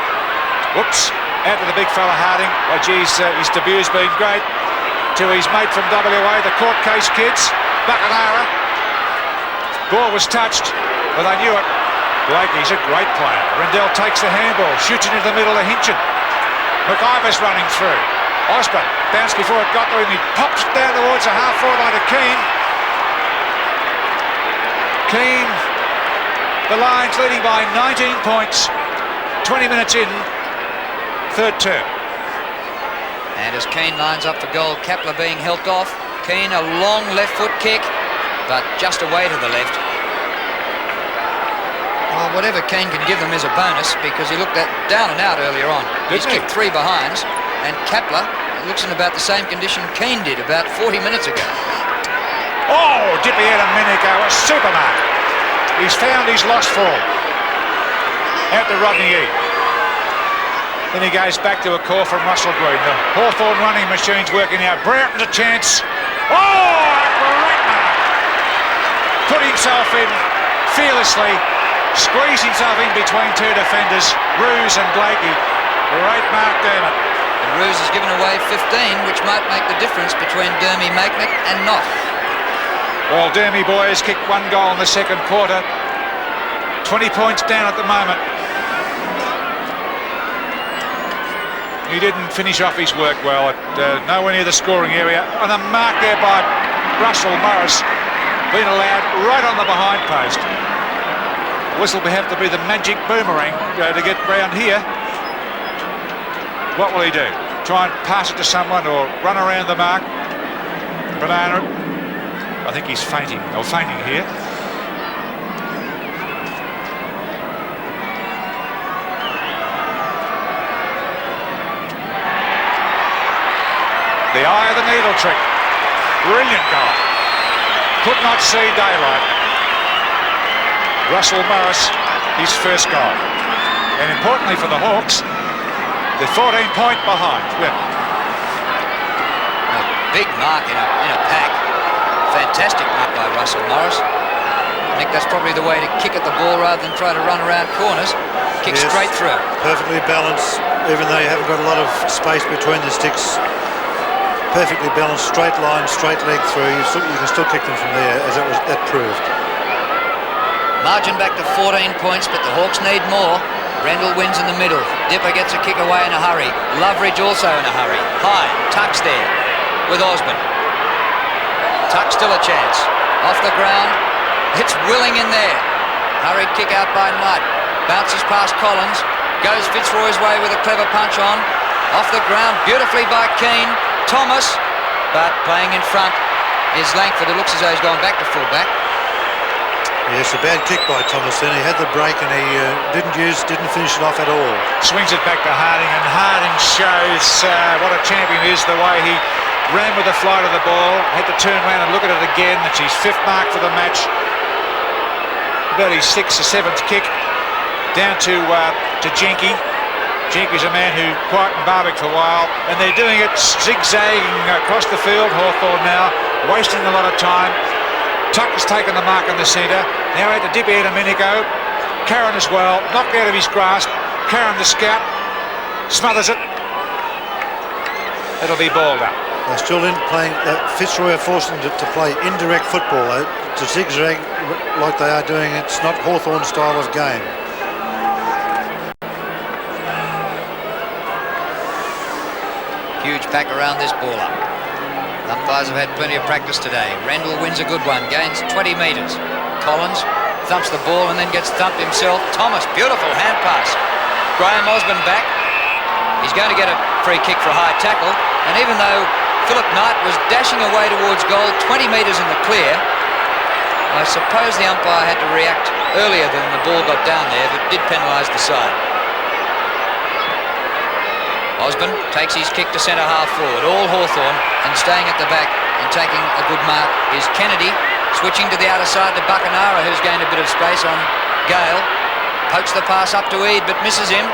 Whoops, out to the big fella Harding. Oh, geez, his debut's been great. To his mate from WA, the court case kids, Buckenara. Ball was touched. Well, they knew it. Blakey's a great player. Rendell takes the handball, shoots it into the middle of Hinchin. McIver's running through. Osborne bounced before it got to him. He pops down towards the half-forward line to Keane. Keane, the Lions leading by 19 points. 20 minutes in, third term. And as Keane lines up for goal, Kapler being helped off. Keane, a long left foot kick, but just away to the left. Well, whatever Keane can give them is a bonus, because he looked down and out earlier on. He's kicked 3 behinds, and Kapler looks in about the same condition Keane did about 40 minutes ago. Oh, Di Domenico, a supermark. He's found his lost form. Out to Rodney Eade. Then he goes back to a call from Russell Green. The Hawthorn running machine's working out. Broughton's a chance. Oh, a great mark. Put himself in fearlessly. Squeezed himself in between 2 defenders, Ruse and Blakey. Great mark, Dermot. And Ruse has given away 15, which might make the difference between Dermy Macknick and not. Well, Dermy boys kicked 1 goal in the second quarter. 20 points down at the moment. He didn't finish off his work well, nowhere near the scoring area. And a mark there by Russell Morris, being allowed right on the behind post. Whistle will have to be the magic boomerang to get round here. What will he do? Try and pass it to someone or run around the mark? Banana. I think he's fainting here. The eye of the needle trick. Brilliant goal. Could not see daylight. Russell Morris, his first goal. And importantly for the Hawks, they're 14-point behind. A big mark in a pack. Fantastic mark by Russell Morris. I think that's probably the way to kick at the ball rather than try to run around corners. Kick straight through. Perfectly balanced, even though you haven't got a lot of space between the sticks. Perfectly balanced, straight line, straight leg through. You can still kick them from there, as that proved. Margin back to 14 points, but the Hawks need more. Rendell wins in the middle. Dipper gets a kick away in a hurry. Loveridge also in a hurry. High, Tuck's there with Osborne. Tuck still a chance. Off the ground. It's Willing in there. Hurried kick out by Knight. Bounces past Collins. Goes Fitzroy's way with a clever punch on. Off the ground beautifully by Keane. Thomas, but playing in front is Langford. It looks as though he's gone back to full-back. Yes, a bad kick by Thomas then. He had the break and he didn't finish it off at all. Swings it back to Harding, and Harding shows what a champion is, the way he ran with the flight of the ball. Had to turn around and look at it again. That's his 5th mark for the match. About his 6th or 7th kick. Down to Jenke. Jenke's a man who quietened Barwick for a while, and they're doing it zigzagging across the field. Hawthorn now wasting a lot of time. Tucker's taken the mark in the centre. Now had to dip in a minute ago. Karen as well, knocked out of his grasp. Karen the scout smothers it. It'll be balled up. They're still in playing. Fitzroy are forcing them to play indirect football, to zigzag like they are doing. It's not Hawthorn style of game. Huge pack around this baller. Umpires have had plenty of practice today. Randall wins a good one, gains 20 metres. Collins thumps the ball and then gets thumped himself. Thomas, beautiful hand pass. Graham Osborne back. He's going to get a free kick for a high tackle. And even though Philip Knight was dashing away towards goal, 20 metres in the clear, I suppose the umpire had to react earlier than the ball got down there, but did penalise the side. Osborne takes his kick to centre-half forward, all Hawthorn, and staying at the back and taking a good mark is Kennedy, switching to the outer side to Buckenara, who's gained a bit of space on Gale. Pokes the pass up to Eade, but misses him.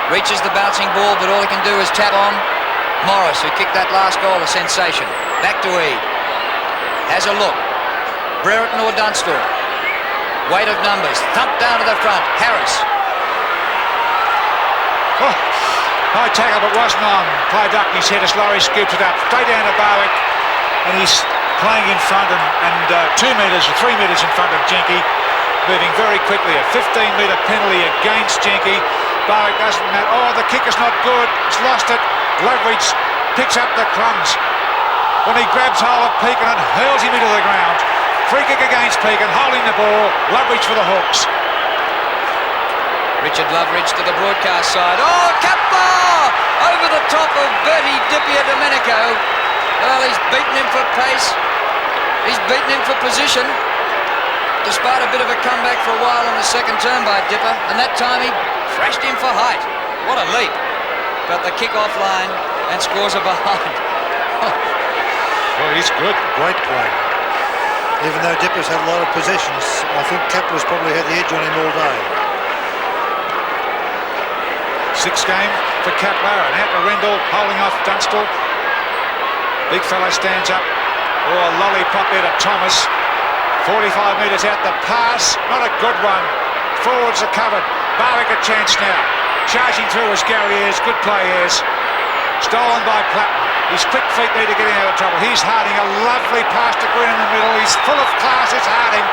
Reaches the bouncing ball, but all he can do is tap on Morris, who kicked that last goal, a sensation. Back to Eade. Has a look. Brereton or Dunstall. Weight of numbers. Thump down to the front. Harris. Oh. High tackle, but wasn't on. Play duck his head as Laurie scoops it up. Straight down to Barwick. And he's playing in front and 2 metres or 3 metres in front of Jenke. Moving very quickly. A 15-metre penalty against Jenke. Barwick doesn't matter. Oh, the kick is not good. He's lost it. Loveridge picks up the crumbs. When he grabs hold of Pekin and hurls him into the ground. Free kick against Pekin, holding the ball. Loveridge for the Hawks. Richard Loveridge to the broadcast side. Oh, Kappa! Over the top of Bertie Dippia Domenico. Well, he's beaten him for pace. He's beaten him for position. Despite a bit of a comeback for a while on the second turn by Dipper. And that time he thrashed him for height. What a leap. But the kick-off line and scores are behind. Well, he's good. Great play. Even though Dipper's had a lot of possessions, I think Kappa's probably had the edge on him all day. 6th game for Kapler, and out to Rendell, holding off Dunstall. Big fella stands up. Oh, a lollipop there to Thomas. 45 metres out the pass. Not a good one. Forwards are covered. Barwick a chance now. Charging through as Gary Ayres. Good play, Ayres. Stolen by Platten. His quick feet need to get him out of trouble. He's Harding. A lovely pass to Green in the middle. He's full of class. It's Harding.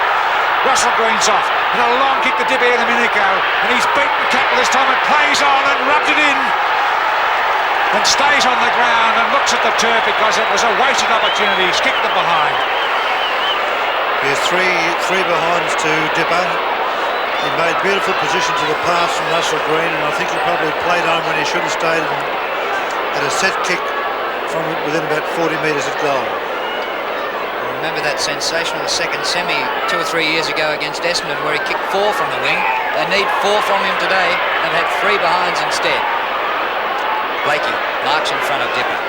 Russell Green's off. And a long kick to Dippy a minute ago. And he's beaten Kapler this time and plays on and rubs it in. And stays on the ground and looks at the turf because it was a wasted opportunity. He's kicked it behind. There's three behinds to Dipper. He made beautiful position to the pass from Russell Green, and I think he probably played on when he should have stayed and had a set kick from within about 40 metres of goal. Remember that sensational second semi 2 or 3 years ago against Essendon where he kicked 4 from the wing. They need 4 from him today and had 3 behinds instead. Blakey marks in front of Dipper.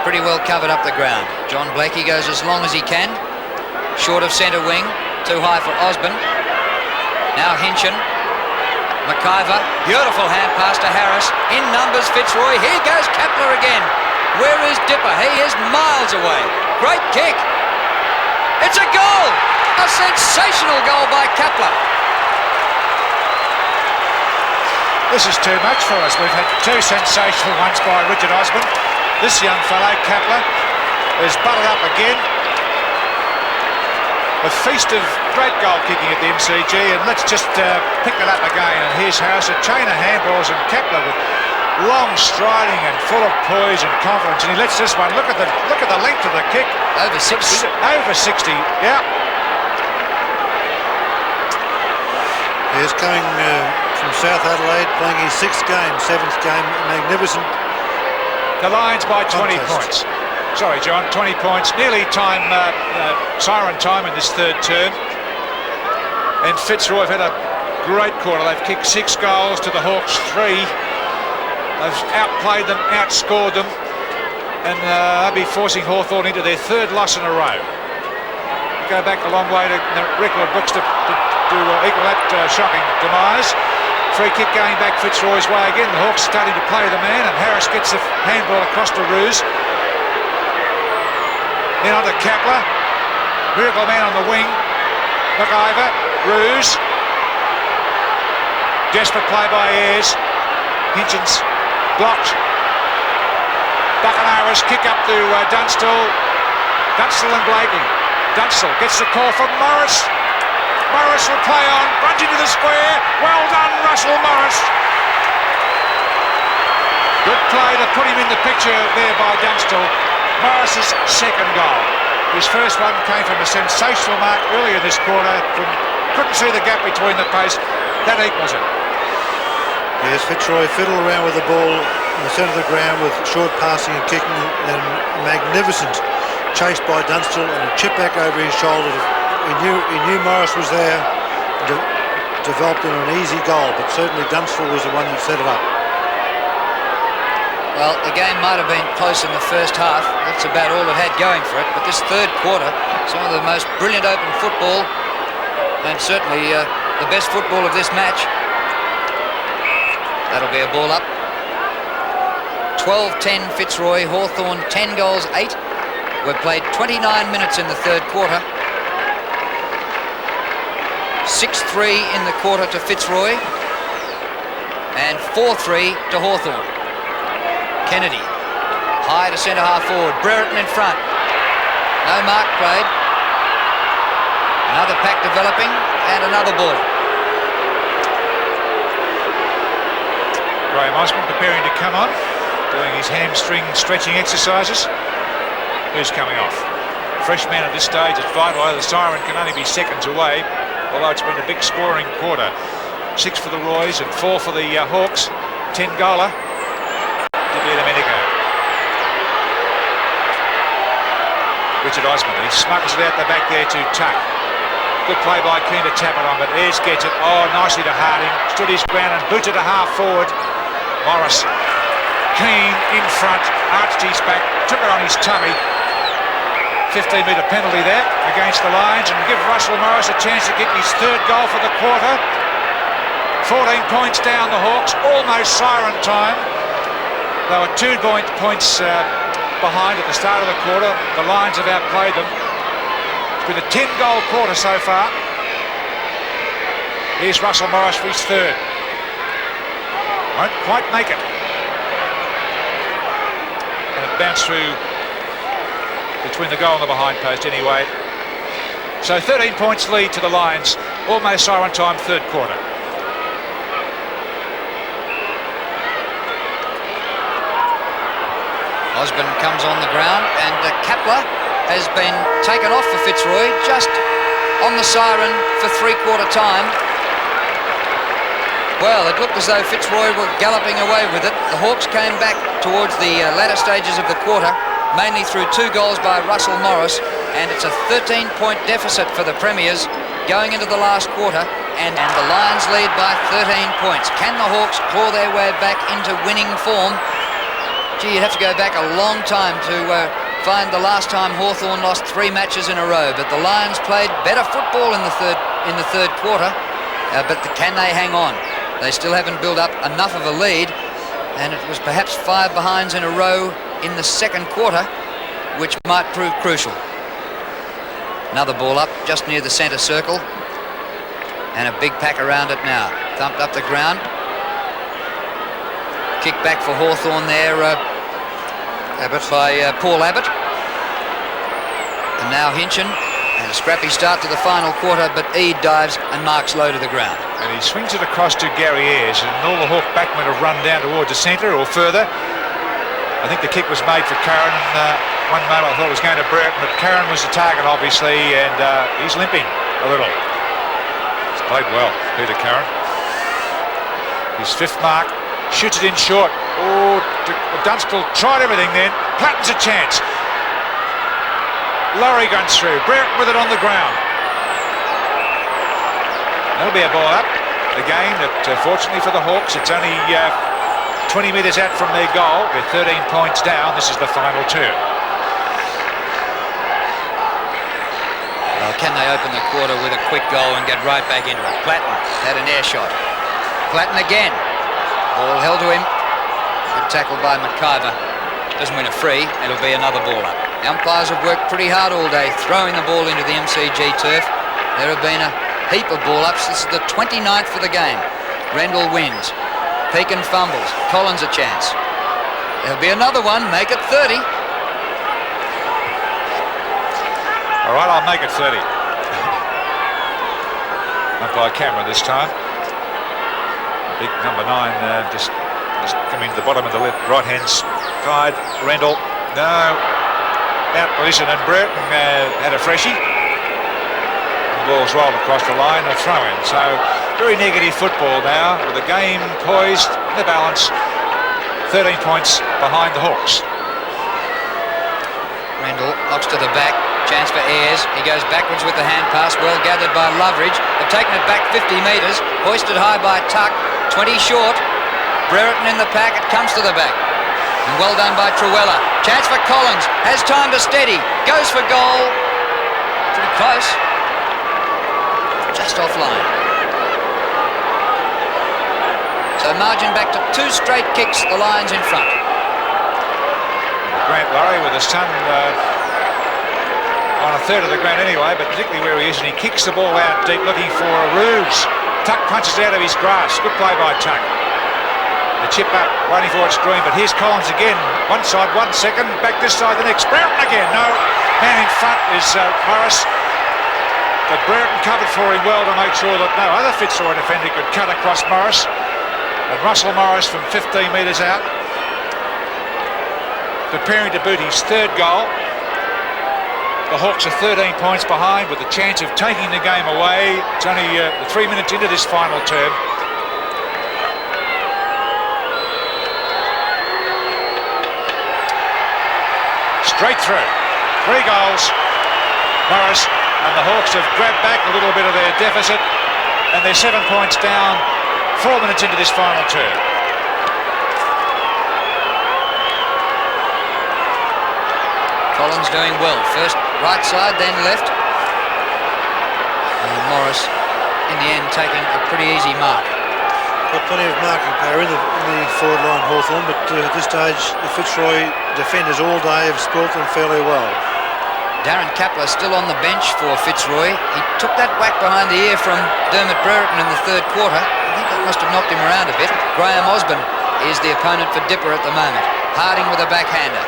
Pretty well covered up the ground. John Blakey goes as long as he can. Short of centre wing. Too high for Osborne. Now Hinchin. McIver. Beautiful hand pass to Harris. In numbers Fitzroy. Here goes Kapler again. Where is Dipper? He is miles away. Great kick. It's a goal. A sensational goal by Kapler. This is too much for us. We've had 2 sensational ones by Richard Osborne. This young fellow, Kapler, is butted up again. A feast of great goal kicking at the MCG, and let's just pick it up again. And here's Harris, a chain of handballs, and Kapler with long striding and full of poise and confidence, and he lets this one. Look at the length of the kick. Over 60. Over 60. Yeah. He's coming from South Adelaide, playing his 6th game, 7th game. Magnificent. The Lions by 20 contest. points. Sorry, John, 20 points. Nearly time, siren time in this third term. And Fitzroy have had a great quarter. They've kicked 6 goals to the Hawks 3. They've outplayed them, outscored them, and they'll be forcing Hawthorn into their 3rd loss in a row. Go back a long way to the record books to equal that shocking demise. Free kick going back Fitzroy's way again. The Hawks starting to play the man, and Harris gets the handball across to Roos. Then on to Kapler. Miracle man on the wing. McIver, Roos. Desperate play by Ayres. Hinchin's blocked. Buccaneers kick up to Dunstall. Dunstall and Blakey. Dunstall gets the call from Morris. Morris will play on, runs into the square. Well done, Russell Morris. Good play to put him in the picture there by Dunstall. Morris's 2nd goal. His first one came from a sensational mark earlier this quarter. Couldn't see the gap between the posts. That equals it. Yes, Fitzroy fiddled around with the ball in the centre of the ground with short passing and kicking, and magnificent chase by Dunstall and a chip back over his shoulder. He knew Morris was there, developed into an easy goal, but certainly Dunstall was the one that set it up. Well, the game might have been close in the first half. That's about all it had going for it. But this third quarter, some of the most brilliant open football, and certainly the best football of this match. That'll be a ball up. 12-10 Fitzroy, Hawthorn 10 goals, 8. We've played 29 minutes in the third quarter. 6-3 in the quarter to Fitzroy, and 4-3 to Hawthorn. Kennedy, high to centre half forward. Brereton in front. No mark played. Another pack developing, and another ball. Graham Osborne preparing to come on, doing his hamstring stretching exercises. Who's coming off? Fresh man at this stage, it's vital. The siren can only be seconds away, although it's been a big scoring quarter. 6 for the Roys and 4 for the Hawks. 10 goaler. Richard Osborne, he smuggles it out the back there to Tuck. Good play by Keane to tap it on, but Ayres gets it. Oh, nicely to Harding. Stood his ground and booted a half forward. Morris. Keane in front, arched his back, took it on his tummy. 15-metre penalty there against the Lions, and give Russell Morris a chance to get his 3rd goal for the quarter. 14 points down the Hawks, almost siren time. They were 2 points behind at the start of the quarter. The Lions have outplayed them. It's been a 10-goal quarter so far. Here's Russell Morris for his 3rd. Won't quite make it. And it bounced through between the goal and the behind post anyway. So 13 points lead to the Lions. Almost siren time, 3rd quarter. Osborne comes on the ground, and Kapler has been taken off for Fitzroy just on the siren for 3/4 time. Well, it looked as though Fitzroy were galloping away with it. The Hawks came back towards the latter stages of the quarter, mainly through 2 goals by Russell Morris, and it's a 13-point deficit for the Premiers going into the last quarter, and the Lions lead by 13 points. Can the Hawks claw their way back into winning form? Gee, you'd have to go back a long time to find the last time Hawthorn lost 3 matches in a row. But the Lions played better football in the third quarter. But can they hang on? They still haven't built up enough of a lead, and it was perhaps 5 behinds in a row in the second quarter, which might prove crucial. Another ball up just near the centre circle, and a big pack around it now. Thumped up the ground. Kick back for Hawthorn there by Paul Abbott. And now Hinchin And a scrappy start to the final quarter, but Eade dives and marks low to the ground. And he swings it across to Gary Ayres, and all the Hawk backmen have run down towards the centre or further. I think the kick was made for Curran. One moment I thought it was going to Brereton, but Curran was the target, obviously, and he's limping a little. He's played well, Peter Curran. His fifth mark, shoots it in short. Oh, Dunstall tried everything then. Platten's a chance. Laurie guns through. Brereton with it on the ground. That'll be a ball up. Again, fortunately for the Hawks, it's only 20 metres out from their goal. They're 13 points down. This is the final turn. Well, can they open the quarter with a quick goal and get right back into it? Platten had an air shot. Platten again. Ball held to him. Good tackle by McIver. Doesn't win a free. It'll be another ball up. The umpires have worked pretty hard all day throwing the ball into the MCG turf. There have been a heap of ball-ups. This is the 29th for the game. Rendell wins. Pekin fumbles. Collins a chance. There'll be another one. Make it 30. All right, I'll make it 30. Not by camera this time. Big number 9 just coming to the bottom of the right-hand side. Rendell. No. Out position, and Brereton had a freshie. The ball's rolled across the line, a throw-in. So very negative football now, with the game poised, in the balance. 13 points behind the Hawks. Rendell knocks to the back. Chance for Ayres. He goes backwards with the hand pass. Well gathered by Loveridge. They've taken it back 50 metres. Hoisted high by Tuck. 20 short. Brereton in the pack. It comes to the back. And well done by Truella. Chance for Collins. Has time to steady. Goes for goal. Pretty close. Just offline. So margin back to 2 straight kicks. The Lions in front. Grant Laurie with his son on a third of the ground anyway, but particularly where he is, and he kicks the ball out deep looking for a ruse. Tuck punches out of his grasp. Good play by Tuck. The chip up, waiting for it to stream, but here's Collins again. One side, 1 second, back this side, the next. Brereton again. No, man in front is Morris. But Brereton covered for him well to make sure that no other Fitzroy defender could cut across Morris. And Russell Morris from 15 metres out, preparing to boot his third goal. The Hawks are 13 points behind with the chance of taking the game away. It's only 3 minutes into this final term. Straight through. 3 goals. Morris and the Hawks have grabbed back a little bit of their deficit, and they're 7 points down 4 minutes into this final term. Collins doing well. First right side, then left. And Morris, in the end, taking a pretty easy mark. Got plenty of marking power in the forward line, Hawthorn, but at this stage the Fitzroy defenders all day have spoilt them fairly well. Darren Kapler still on the bench for Fitzroy. He took that whack behind the ear from Dermot Brereton in the third quarter. I think that must have knocked him around a bit. Graham Osborne is the opponent for Dipper at the moment. Harding with a backhander.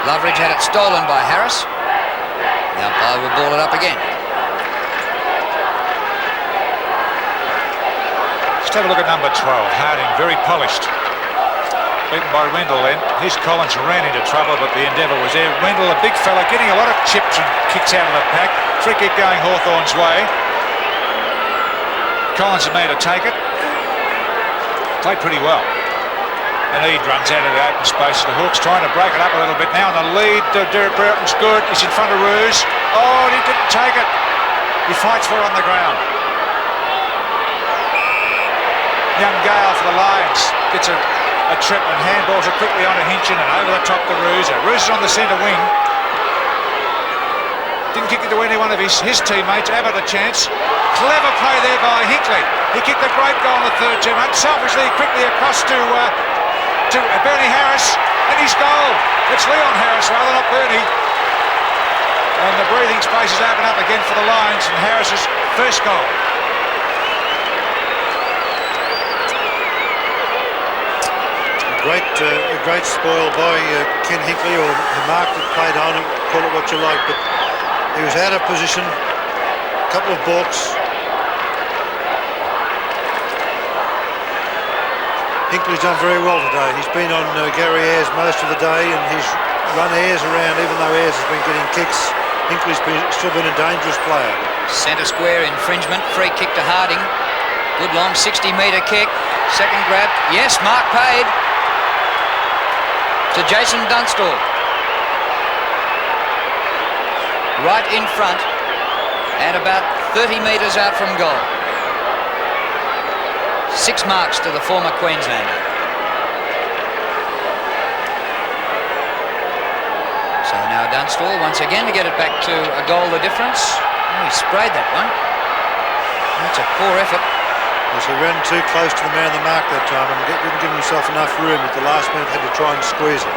Loveridge had it stolen by Harris. The umpire will ball it up again. Let's have a look at number 12, Harding, very polished. Beaten by Rendell then. Here's Collins, ran into trouble, but the endeavour was there. Rendell, a big fella, getting a lot of chips and kicks out of the pack. Free kick going Hawthorn's way. Collins has made to take it. Played pretty well. And Eade runs out of the open space. The Hawks trying to break it up a little bit now. And the lead, Derek Brereton's good. He's in front of Ruse. Oh, and he didn't take it. He fights for it on the ground. Young Gale for the Lions gets a trip and handballs it quickly onto Hinchin and over the top to Ruse. Ruse is on the centre wing. Didn't kick it to any one of his teammates. Abbott a chance. Clever play there by Hinkley. He kicked a great goal in the third term. Unselfishly quickly across to Bernie Harris, and his goal. It's Leon Harris rather, not Bernie. And the breathing spaces open up again for the Lions, and Harris's first goal. A great spoil by Ken Hinkley, or the mark that played on it, call it what you like, but he was out of position, couple of balks. Hinkley's done very well today. He's been on Gary Ayres most of the day, and he's run Ayres around. Even though Ayres has been getting kicks, Hinkley's still been a dangerous player. Centre square infringement, free kick to Harding. Good long 60-metre kick. Second grab. Yes, mark paid to Jason Dunstall. Right in front and about 30 metres out from goal. 6 marks to the former Queenslander. So now Dunstall once again to get it back to a goal the difference. Oh, he sprayed that one. That's a poor effort. Yes, he ran too close to the man on the mark that time and didn't give himself enough room. At the last minute had to try and squeeze it.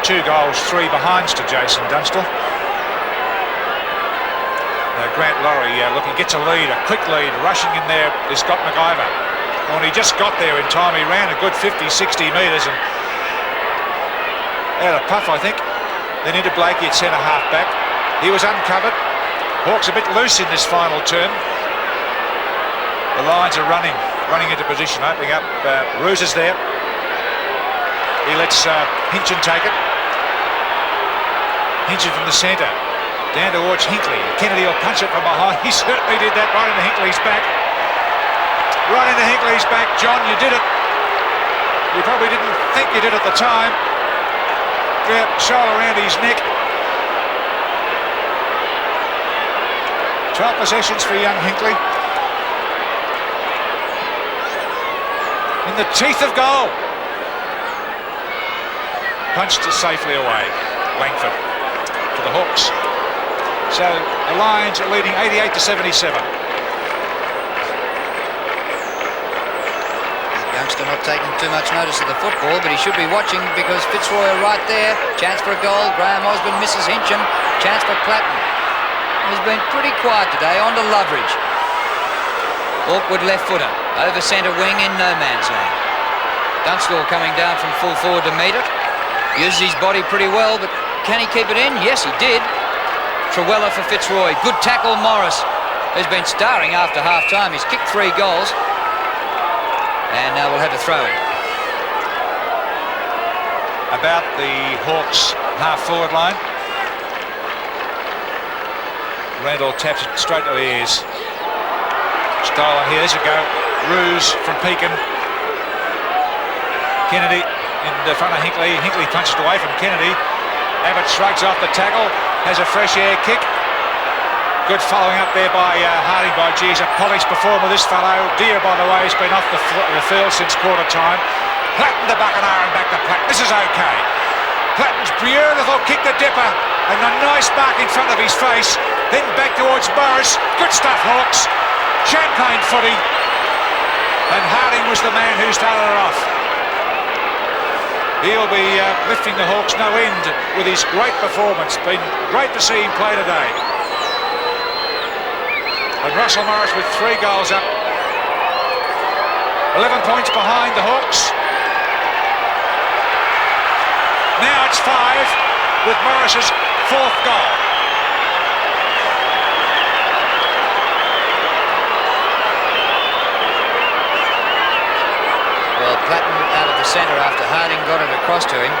2 goals, 3 behinds to Jason Dunstall. Grant Laurie gets a lead, a quick lead. Rushing in there is Scott McIver. When he just got there in time, he ran a good 50, 60 metres and out of puff, I think. Then into Blakey at centre half back. He was uncovered. Hawks a bit loose in this final term. The Lions are running into position, opening up. Roos is there. He lets Hinchin take it. Hinchin from the centre. Down towards Hinkley. Kennedy will punch it from behind. He certainly did that right into Hinkley's back. Right into Hinkley's back. John, you did it. You probably didn't think you did at the time. Yeah, shoulder around his neck. 12 possessions for young Hinkley. In the teeth of goal. Punched it safely away. Langford for the Hawks. So the Lions are leading 88-77. Youngster not taking too much notice of the football, but he should be watching because Fitzroy are right there. Chance for a goal. Graham Osborne misses Hinchin. Chance for Platten. He's been pretty quiet today. On to Loveridge. Awkward left footer. Over centre wing in no man's land. Dunstall coming down from full forward to meet it. Uses his body pretty well, but can he keep it in? Yes, he did. Trewella for Fitzroy. Good tackle, Morris, who's been starring after half-time. He's kicked 3 goals. And now we'll have a throw-in. About the Hawks half-forward line. Randall taps it straight to the ears. Stolen here. There's a go. Roos from Pekin. Kennedy in the front of Hinkley. Hinkley punched away from Kennedy. Abbott shrugs off the tackle. Has a fresh air kick. Good following up there by Harding. By geez, a polished performer, this fellow. Deer, by the way, has been off the field since quarter time. Platten to Buckenara and back to Platten. This is okay. Platten's beautiful kick to Dipper and a nice mark in front of his face. Then back towards Morris. Good stuff, Hawks. Champagne footy. And Harding was the man who started it off. He'll be lifting the Hawks no end with his great performance. Been great to see him play today. And Russell Morris with 3 goals up. 11 points behind the Hawks. Now it's 5 with Morris's 4th goal. Well, Platten out of the centre after Harding got it across to him.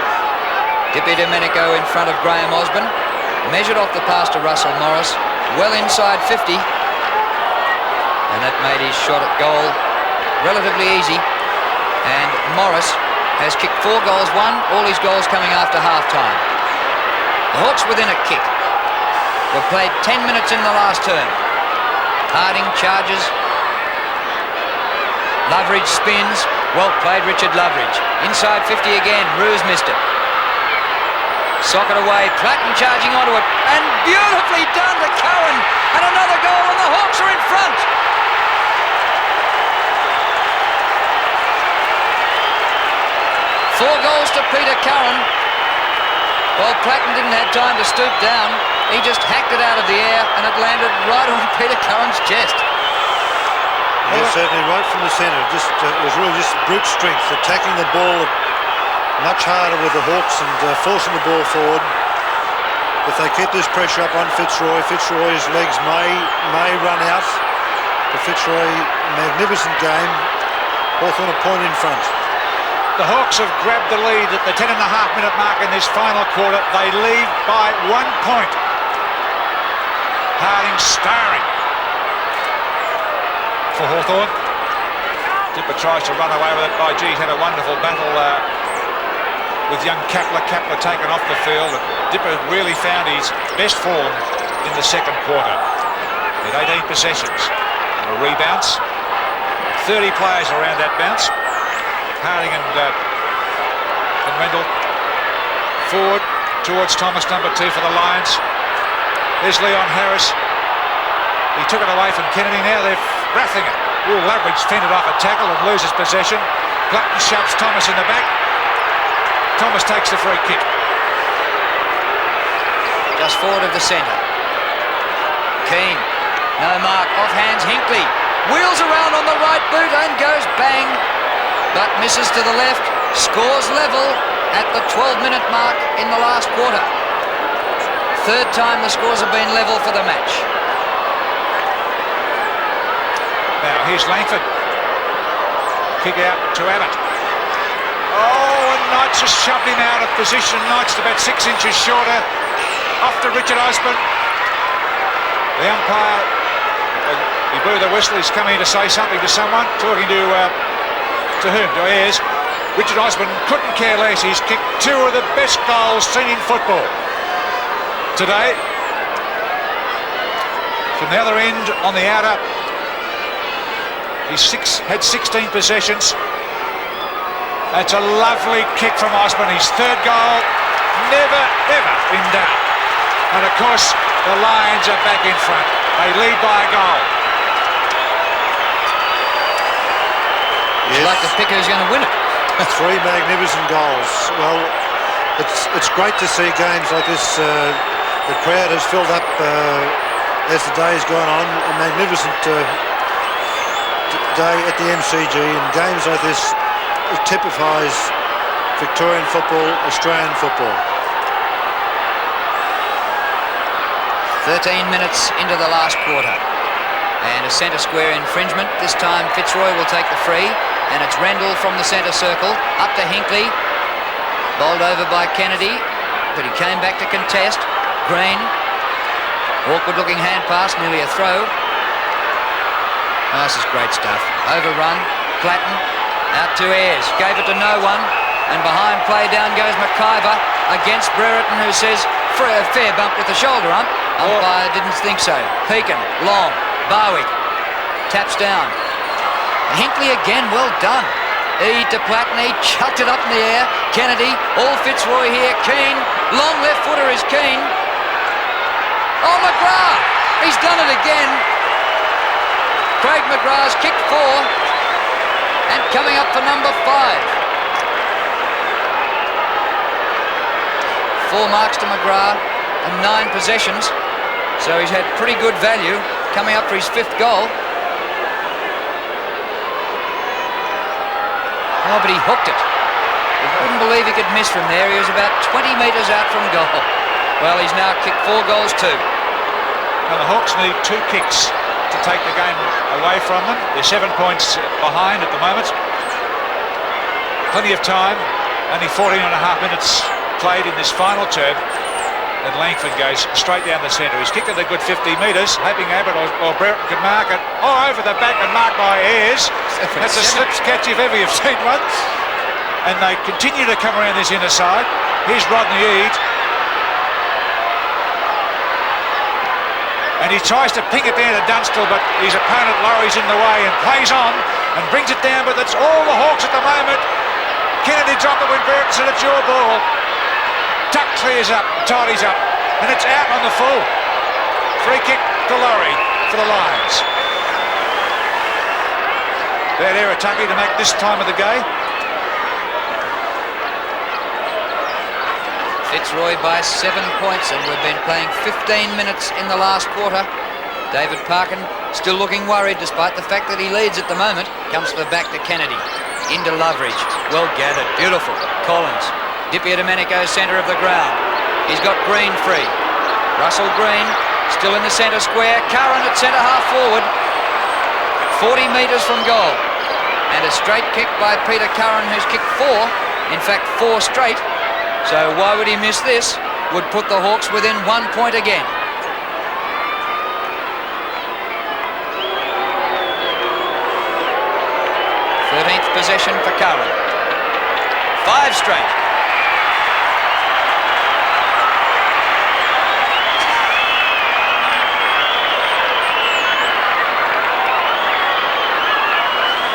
Dippy Domenico in front of Graham Osborne. Measured off the pass to Russell Morris. Well inside 50. And that made his shot at goal relatively easy. And Morris has kicked 4 goals, all his goals coming after half-time. The Hawks within a kick. We've played 10 minutes in the last term. Harding charges. Loveridge spins. Well played, Richard Loveridge. Inside 50 again. Roos missed it. Socket away. Platten charging onto it. And beautifully done to Cohen. And another goal, and the Hawks are in front. Four goals to Peter Curran. Well, Platten didn't have time to stoop down. He just hacked it out of the air and it landed right on Peter Curran's chest. Yeah, certainly right from the centre. Just it was really just brute strength, attacking the ball much harder with the Hawks and forcing the ball forward. If they keep this pressure up on Fitzroy, Fitzroy's legs may run out. But Fitzroy, magnificent game. Hawthorn a point in front. The Hawks have grabbed the lead at the 10.5-minute mark in this final quarter. They lead by 1 point. Harding starring for Hawthorn. Dipper tries to run away with it. By G, had a wonderful battle with young Kapler. Kapler taken off the field. Dipper really found his best form in the second quarter. With 18 possessions. And a rebounce. 30 players around that bounce. Harding and Rendell forward towards Thomas, number 2 for the Lions. There's Leon Harris. He took it away from Kennedy. Now they're wrathing it. Loveridge fended off a tackle and loses possession. Clutton shoves Thomas in the back. Thomas takes the free kick. Just forward of the centre. Keane. No mark. Off hands Hinkley. Wheels around on the right boot and goes bang. But misses to the left, scores level at the 12-minute mark in the last quarter. Third time the scores have been level for the match. Now here's Langford. Kick out to Abbott. Oh, and Knights has shoved him out of position. Knights about 6 inches shorter. Off to Richard Osborne. The umpire, he blew the whistle. He's coming to say something to someone. Talking to whom? To Ayres. Richard Osborne couldn't care less. He's kicked 2 of the best goals seen in football today. From the other end on the outer, he's had 16 possessions. That's a lovely kick from Osborne. His 3rd goal, never ever in doubt. And of course, the Lions are back in front. They lead by a goal. Yes. Like to pick who's going to win it. 3 magnificent goals. Well, it's great to see games like this. The crowd has filled up as the day has gone on. A magnificent day at the MCG, and games like this, it typifies Victorian football, Australian football. 13 minutes into the last quarter. And a centre square infringement. This time Fitzroy will take the free. And it's Rendell from the centre circle. Up to Hinkley. Bowled over by Kennedy. But he came back to contest. Green. Awkward looking hand pass. Nearly a throw. Oh, this is great stuff. Overrun. Platten. Out to Ayres. Gave it to no one. And behind play down goes McIver against Brereton, who says for a fair bump with the shoulder ump. Umpire didn't think so. Pekin. Long. Barwick taps down. Hinkley again, well done. To Platten, he chucked it up in the air. Kennedy, all Fitzroy here. Keane, long left footer is Keane. Oh, McGrath, he's done it again. Craig McGrath's kicked 4 and coming up for number 5. 4 marks to McGrath and 9 possessions. So he's had pretty good value. Coming up for his 5th goal. Oh, but he hooked it. You wouldn't believe he could miss from there. He was about 20 metres out from goal. Well, he's now kicked 4 goals too. Now the Hawks need 2 kicks to take the game away from them. They're 7 points behind at the moment. Plenty of time. Only 14.5 minutes played in this final term. And Langford goes straight down the centre. He's kicked it a good 50 metres, hoping Abbott or Brereton could mark it. Oh, over the back and marked by Ayres. That's a slips catch if ever you've seen one. And they continue to come around this inner side. Here's Rodney Eade. And he tries to ping it down to Dunstall, but his opponent Laurie's in the way and plays on and brings it down, but it's all the Hawks at the moment. Kennedy dropped it when Brereton said it's your ball. Tuck clears up, tidies up, and it's out on the full. Free kick to Laurie for the Lions. Bad error, Tucky, to make this time of the game. Fitzroy by 7 points, and we've been playing 15 minutes in the last quarter. David Parkin still looking worried despite the fact that he leads at the moment. Comes to the back to Kennedy. Into Loveridge. Well gathered. Beautiful. Collins. Dipia Domenico, centre of the ground. He's got Green free. Russell Green still in the centre square. Curran at centre half forward. 40 metres from goal. And a straight kick by Peter Curran, who's kicked 4. In fact, 4 straight. So why would he miss this? Would put the Hawks within 1 point again. 13th possession for Curran. 5 straight.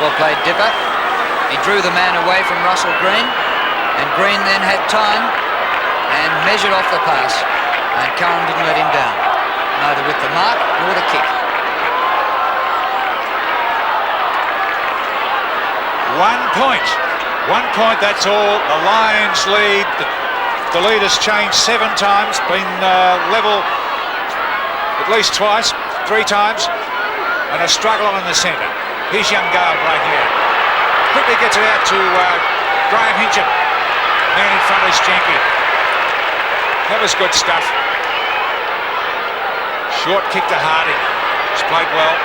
Well played, Dipper. He drew the man away from Russell Green, and Green then had time and measured off the pass, and Curran didn't let him down, neither with the mark nor the kick. 1 point. 1 point, that's all. The Lions lead. The lead has changed 7 times, been level at least twice, 3 times, and a struggle on in the centre. Here's young Gale breaking out. Quickly gets it out to Graham Hinchin. Man in front is Jenky. That was good stuff. Short kick to Harding. He's played well.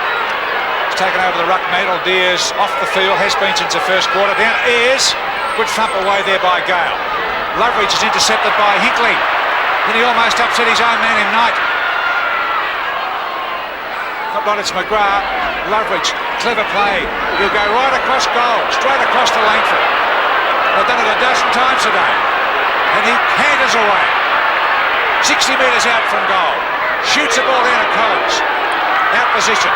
He's taken over the ruck. Madel Deers off the field. Has been since the first quarter. Down Ayres. Good thump away there by Gale. Loveridge is intercepted by Hinkley. Then he almost upset his own man in Knight. Not like it's McGrath. Loveridge. Clever play. He'll go right across goal. Straight across to Langford. They've done it a dozen times today. And he canters away. 60 metres out from goal. Shoots the ball down at Collins. Out position.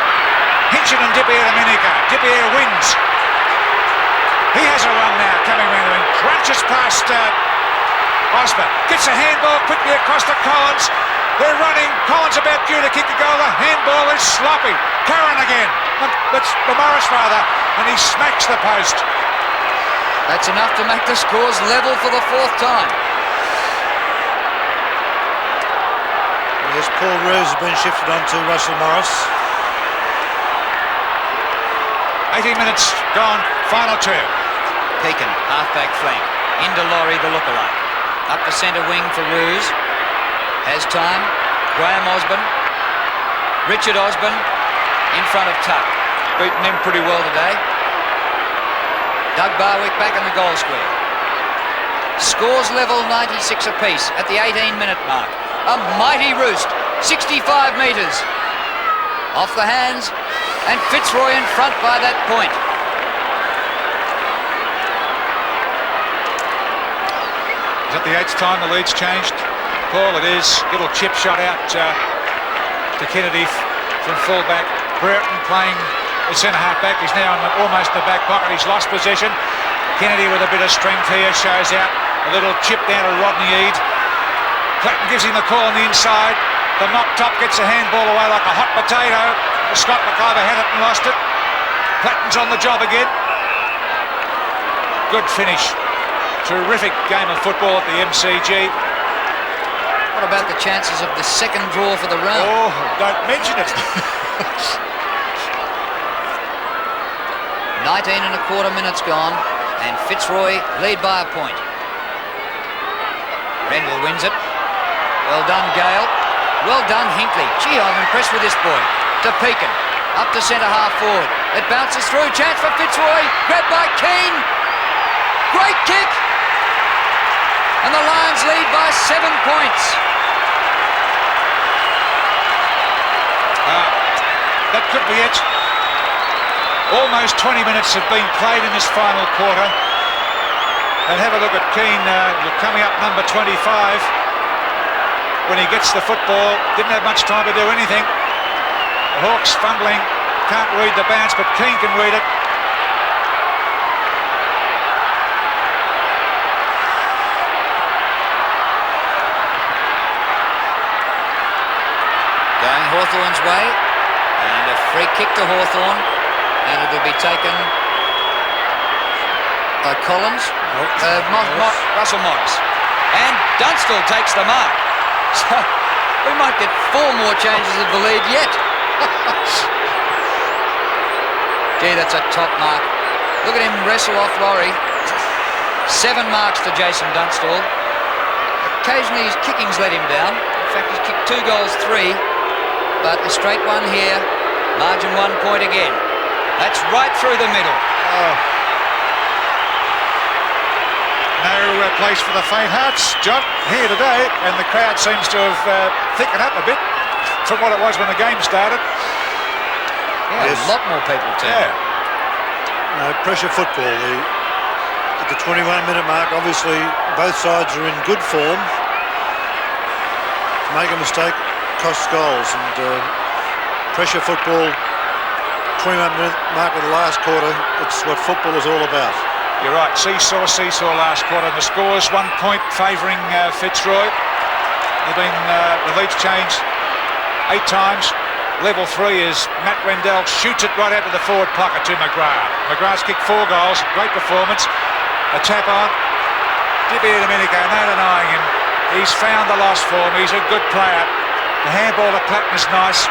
Hinchin and Dippier Domenico. Dippier wins. He has a run now coming around the ring. Crunches past Osborne. Gets a handball quickly across to Collins. They're running. Collins about due to kick the goal. The handball is sloppy. Curran again. That's Morris rather. And he smacks the post. That's enough to make the scores level for the 4th time. Yes, Paul Rose has been shifted on to Russell Morris. 18 minutes gone, final 2. Pekin, half-back flank. Into Laurie, the lookalike. Up the centre wing for Roos. Has time. Graham Osborne. Richard Osborne in front of Tuck. Beaten him pretty well today. Doug Barwick back in the goal square. Scores level 96 apiece at the 18-minute mark. A mighty roost, 65 metres. Off the hands, and Fitzroy in front by that point. Is that the 8th time the lead's changed? Paul, it is. Little chip shot out to Kennedy from full-back. Brereton playing the centre-half back. He's now almost in the back pocket. He's lost possession. Kennedy with a bit of strength here shows out. A little chip down to Rodney Eade. Clayton gives him the call on the inside. The knock top gets a handball away like a hot potato. Scott McIver had it and lost it. Clayton's on the job again. Good finish. Terrific game of football at the MCG. What about the chances of the second draw for the round? Oh, don't mention it. 19 and a quarter minutes gone, and Fitzroy lead by a point. Rendell wins it. Well done, Gale. Well done, Hinkley. Gee, I'm impressed with this boy. To Pekin. Up to centre half forward. It bounces through. Chance for Fitzroy. Grabbed by Keane. Great kick. And the Lions lead by 7 points. That could be it. Almost 20 minutes have been played in this final quarter. And have a look at Keane coming up number 25. When he gets the football, didn't have much time to do anything. The Hawks fumbling, can't read the bounce, but Keane can read it. Going Hawthorn's way, and a free kick to Hawthorn, and it'll be taken by Collins, Russell Morris, and Dunstall takes the mark. So we might get 4 more changes of the lead yet. Gee, that's a top mark. Look at him wrestle off Laurie. 7 marks to Jason Dunstall. Occasionally his kicking's let him down. In fact, he's kicked 2 goals, 3. But a straight one here. Margin 1 point again. That's right through the middle. Oh. No place for the faint hearts, John, here today, and the crowd seems to have thickened up a bit from what it was when the game started. Yeah, yes. A lot more people too. Yeah. No, pressure football. At the 21-minute mark, obviously, both sides are in good form. To make a mistake costs goals, and pressure football, 21-minute mark of the last quarter, it's what football is all about. You're right, seesaw last quarter. The score's 1 point favouring Fitzroy. The lead's changed 8 times. Level 3 is Matt Rendell shoots it right out to the forward pocket to McGrath. McGrath's kicked 4 goals, great performance. A tap on. Dippy Domenico, no denying him. He's found the lost form, he's a good player. The handball to Platten is nice.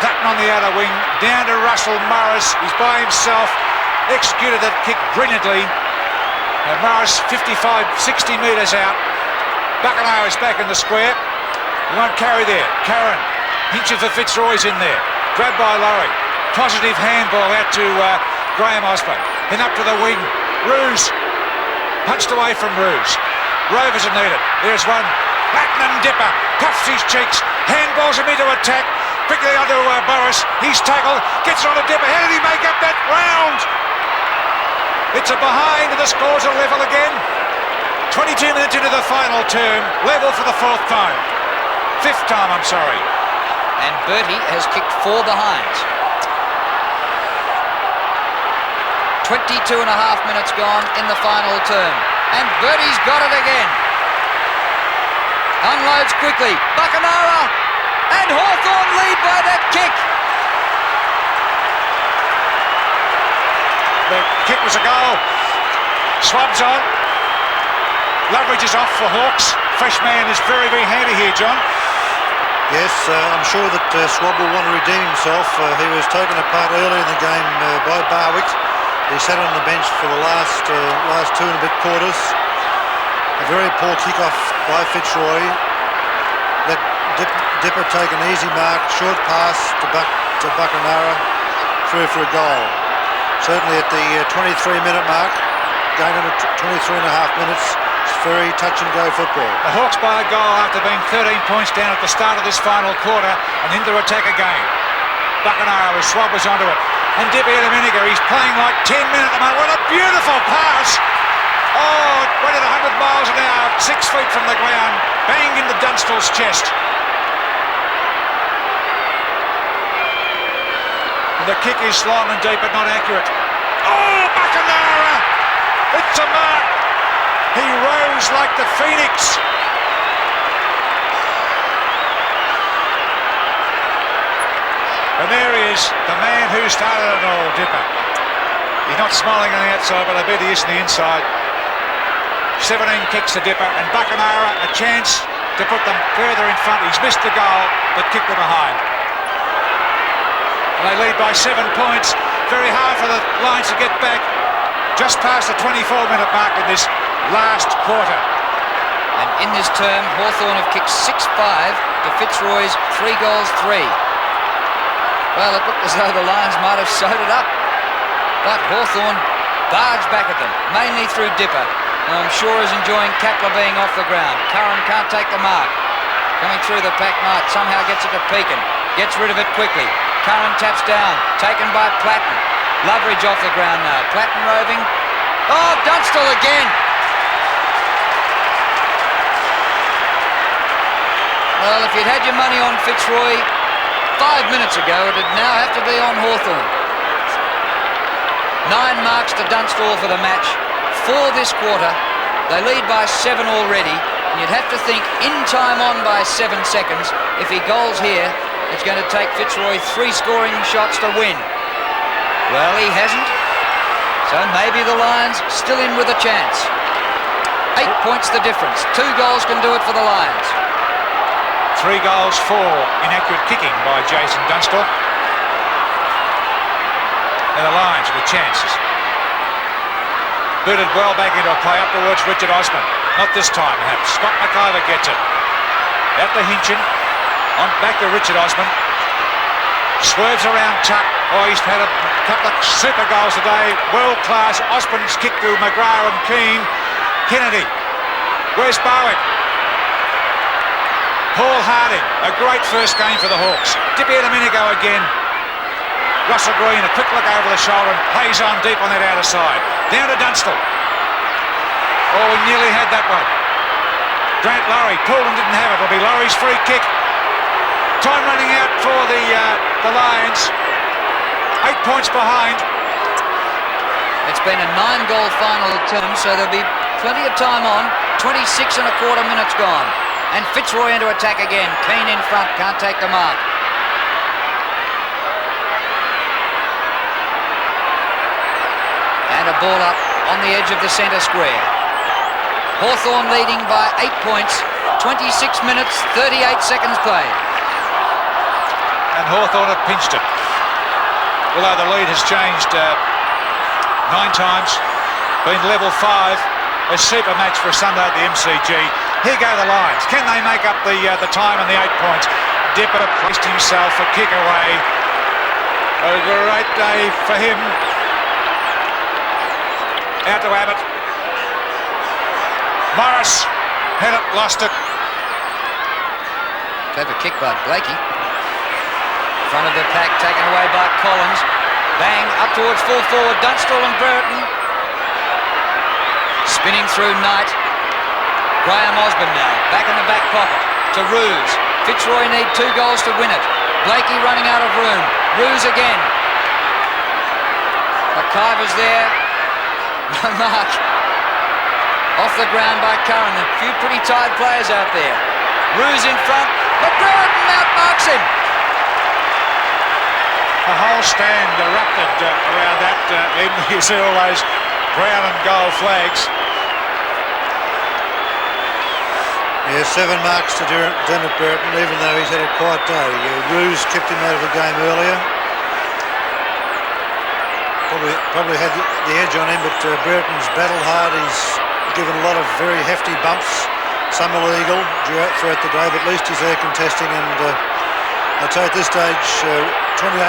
Platten on the outer wing, down to Russell Morris. He's by himself. Executed that kick brilliantly. Morris 55, 60 metres out. Buckenham is back in the square. He won't carry there. Curran, hinching for Fitzroy's in there. Grabbed by Laurie. Positive handball out to Graham Osborne. Then up to the wing. Roos. Punched away from Roos. Rovers are needed. There's one. Platten and Dipper. Puffs his cheeks. Handballs him into attack. Quickly onto Burris. He's tackled. Gets on to Dipper. How did he make up that round? It's a behind and the score's a level again. 22 minutes into the final term. Level for the 4th time. 5th time, I'm sorry. And Bertie has kicked 4 behinds. 22 and a half minutes gone in the final term. And Bertie's got it again. Unloads quickly. Buckenara. And Hawthorn lead by that kick. The kick was a goal. Swab's on. Loveridge is off for Hawks. Fresh man is very, very handy here, John. Yes, I'm sure that Swab will want to redeem himself. He was taken apart early in the game by Barwick. He sat on the bench for the last 2 and a bit quarters. A very poor kick-off by Fitzroy. Let Dipper take an easy mark, short pass to Buckenara, through for a goal. Certainly at the 23-minute mark, going into 23 and a half minutes, it's very touch-and-go football. The Hawks by a goal after being 13 points down at the start of this final quarter and into attack again. Buckenara as Swab was onto it. And Dippy Domenico, he's playing like 10 men at the moment. What a beautiful pass! Oh, it went at 100 miles an hour, 6 feet from the ground, banged into Dunstall's chest. The kick is long and deep but not accurate. Oh, Buckenara! It's a mark! He rose like the phoenix. And there he is, the man who started it all, Dipper. He's not smiling on the outside, but I bet he is on the inside. 17 kicks to Dipper, and Buckenara a chance to put them further in front. He's missed the goal, but kicked them behind. And they lead by 7 points. Very hard for the Lions to get back. Just past the 24-minute mark in this last quarter. And in this term, Hawthorn have kicked 6-5 to Fitzroy's 3 goals, 3. Well, it looked as though the Lions might have sewed it up. But Hawthorn barged back at them, mainly through Dipper. And I'm sure is enjoying Kapler being off the ground. Curran can't take the mark. Coming through the pack, Knight somehow gets it to Pekin. Gets rid of it quickly. Curran taps down, taken by Platten. Loveridge off the ground now. Platten roving. Oh, Dunstall again. Well, if you'd had your money on Fitzroy 5 minutes ago, it'd now have to be on Hawthorn. 9 marks to Dunstall for the match. 4 this quarter. They lead by 7 already. And you'd have to think in time on by 7 seconds. If he goals here, it's going to take Fitzroy 3 scoring shots to win. Well, he hasn't. So maybe the Lions still in with a chance. 8 points the difference. 2 goals can do it for the Lions. 3 goals, 4 inaccurate kicking by Jason Dunstall. And the Lions with chances. Booted well back into a play up towards Richard Osman. Not this time, perhaps. Scott McIver gets it. Out to Hinchin. On back to Richard Osman. Swerves around Tuck. Oh, he's had a couple of super goals today. World class. Osman's kick to McGrath and Keane. Kennedy. Where's Barwick? Paul Harding. A great first game for the Hawks. Dippy Domenico again. Russell Green, a quick look over the shoulder and plays on deep on that outer side. Down to Dunstall. Oh, we nearly had that one. Grant Laurie. Poulton didn't have it. It'll be Laurie's free kick. Time running out for the Lions. 8 points behind. It's been a 9-goal final term, so there'll be plenty of time on. 26 and a quarter minutes gone. And Fitzroy into attack again. Keane in front, can't take the mark. And a ball up on the edge of the centre square. Hawthorn leading by 8 points. 26 minutes, 38 seconds played. And Hawthorn have pinched it. Although the lead has changed 9 times, been level 5, a super match for a Sunday at the MCG. Here go the Lions. Can they make up the time and the 8 points? Dipper placed himself a kick away. A great day for him. Out to Abbott. Morris had it, lost it. Clever kick by Blakey. Front of the pack taken away by Collins. Bang up towards full forward. Dunstall and Burton. Spinning through Knight. Graham Osborne now. Back in the back pocket to Roos. Fitzroy need 2 goals to win it. Blakey running out of room. Roos again. McIver's there. No mark. Off the ground by Curran. A few pretty tired players out there. Roos in front. McGrath outmarks him. The whole stand erupted around that. Even you see all those brown and gold flags. Yeah, 7 marks to Dermot Burton, even though he's had a quiet day. Roos kept him out of the game earlier. Probably had the edge on him, but Burton's battled hard. He's given a lot of very hefty bumps, some illegal throughout the day, but at least he's there contesting. And I'd say at this stage, 28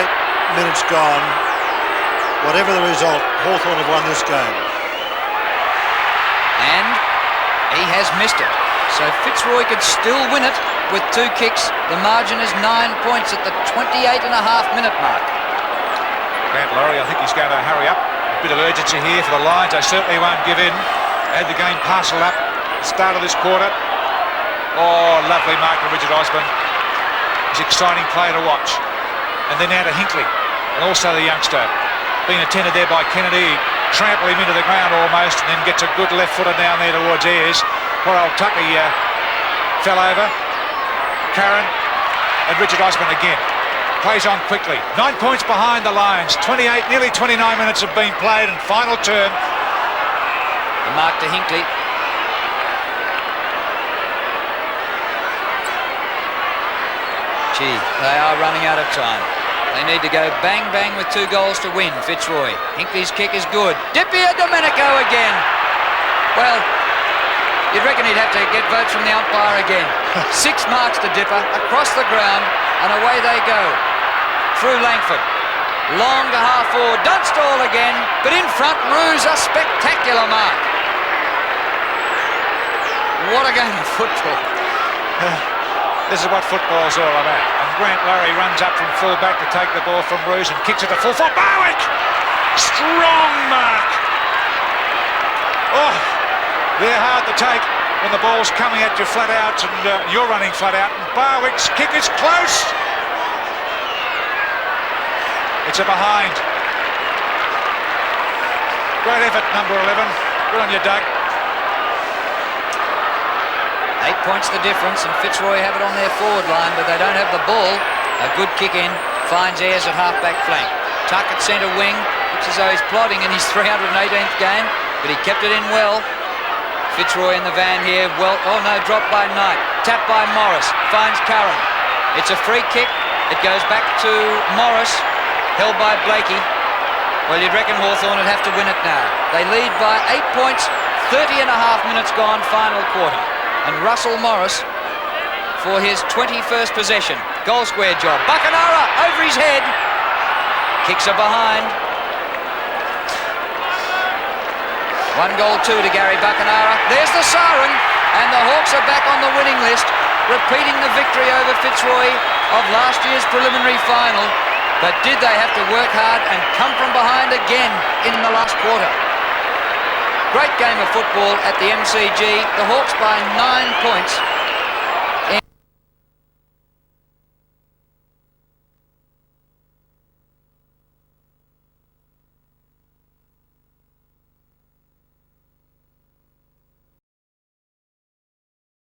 minutes gone, whatever the result, Hawthorn have won this game. And he has missed it. So Fitzroy could still win it with 2 kicks. The margin is 9 points at the 28.5-minute mark. Grant Laurie, I think he's going to hurry up. A bit of urgency here for the Lions. They certainly won't give in. Had the game parcelled up at the start of this quarter. Oh, lovely mark from Richard Osman. It's an exciting play to watch. And then now to Hinckley. And also the youngster. Being attended there by Kennedy. Trample him into the ground almost. And then gets a good left footer down there towards Ayres. Poor old Tucker fell over. Curran and Richard Osman again. Plays on quickly. 9 points behind the Lions. 28, nearly 29 minutes have been played, and final turn. The mark to Hinckley. Gee, they are running out of time. They need to go bang-bang with 2 goals to win, Fitzroy. Hinckley's kick is good. Dippy Domenico again. Well, you'd reckon he'd have to get votes from the umpire again. 6 marks to Dipper, across the ground, and away they go. Through Langford. Long to half forward. Dunstall again, but in front, Roos, a spectacular mark. What a game of football. This is what football's all about. And Grant Laurie runs up from full back to take the ball from Roos and kicks it to full forward. Barwick! Strong mark. Oh, they're hard to take when the ball's coming at you flat out and you're running flat out. And Barwick's kick is close. It's a behind. Great effort, number 11. Good on you, Doug. 8 points the difference, and Fitzroy have it on their forward line, but they don't have the ball. A good kick in, finds Ayres at half-back flank. Tuck at centre wing, looks as though he's plodding in his 318th game, but he kept it in well. Fitzroy in the van here, well, oh no, dropped by Knight. Tap by Morris, finds Curran. It's a free kick, it goes back to Morris, held by Blakey. Well, you'd reckon Hawthorn would have to win it now. They lead by 8 points, 30.5 minutes gone, final quarter. And Russell Morris for his 21st possession. Goal square job. Buckenara over his head. Kicks are behind. 1-2 to Gary Buckenara. There's the siren, and the Hawks are back on the winning list, repeating the victory over Fitzroy of last year's preliminary final. But did they have to work hard and come from behind again in the last quarter? Great game of football at the MCG. The Hawks by 9 points.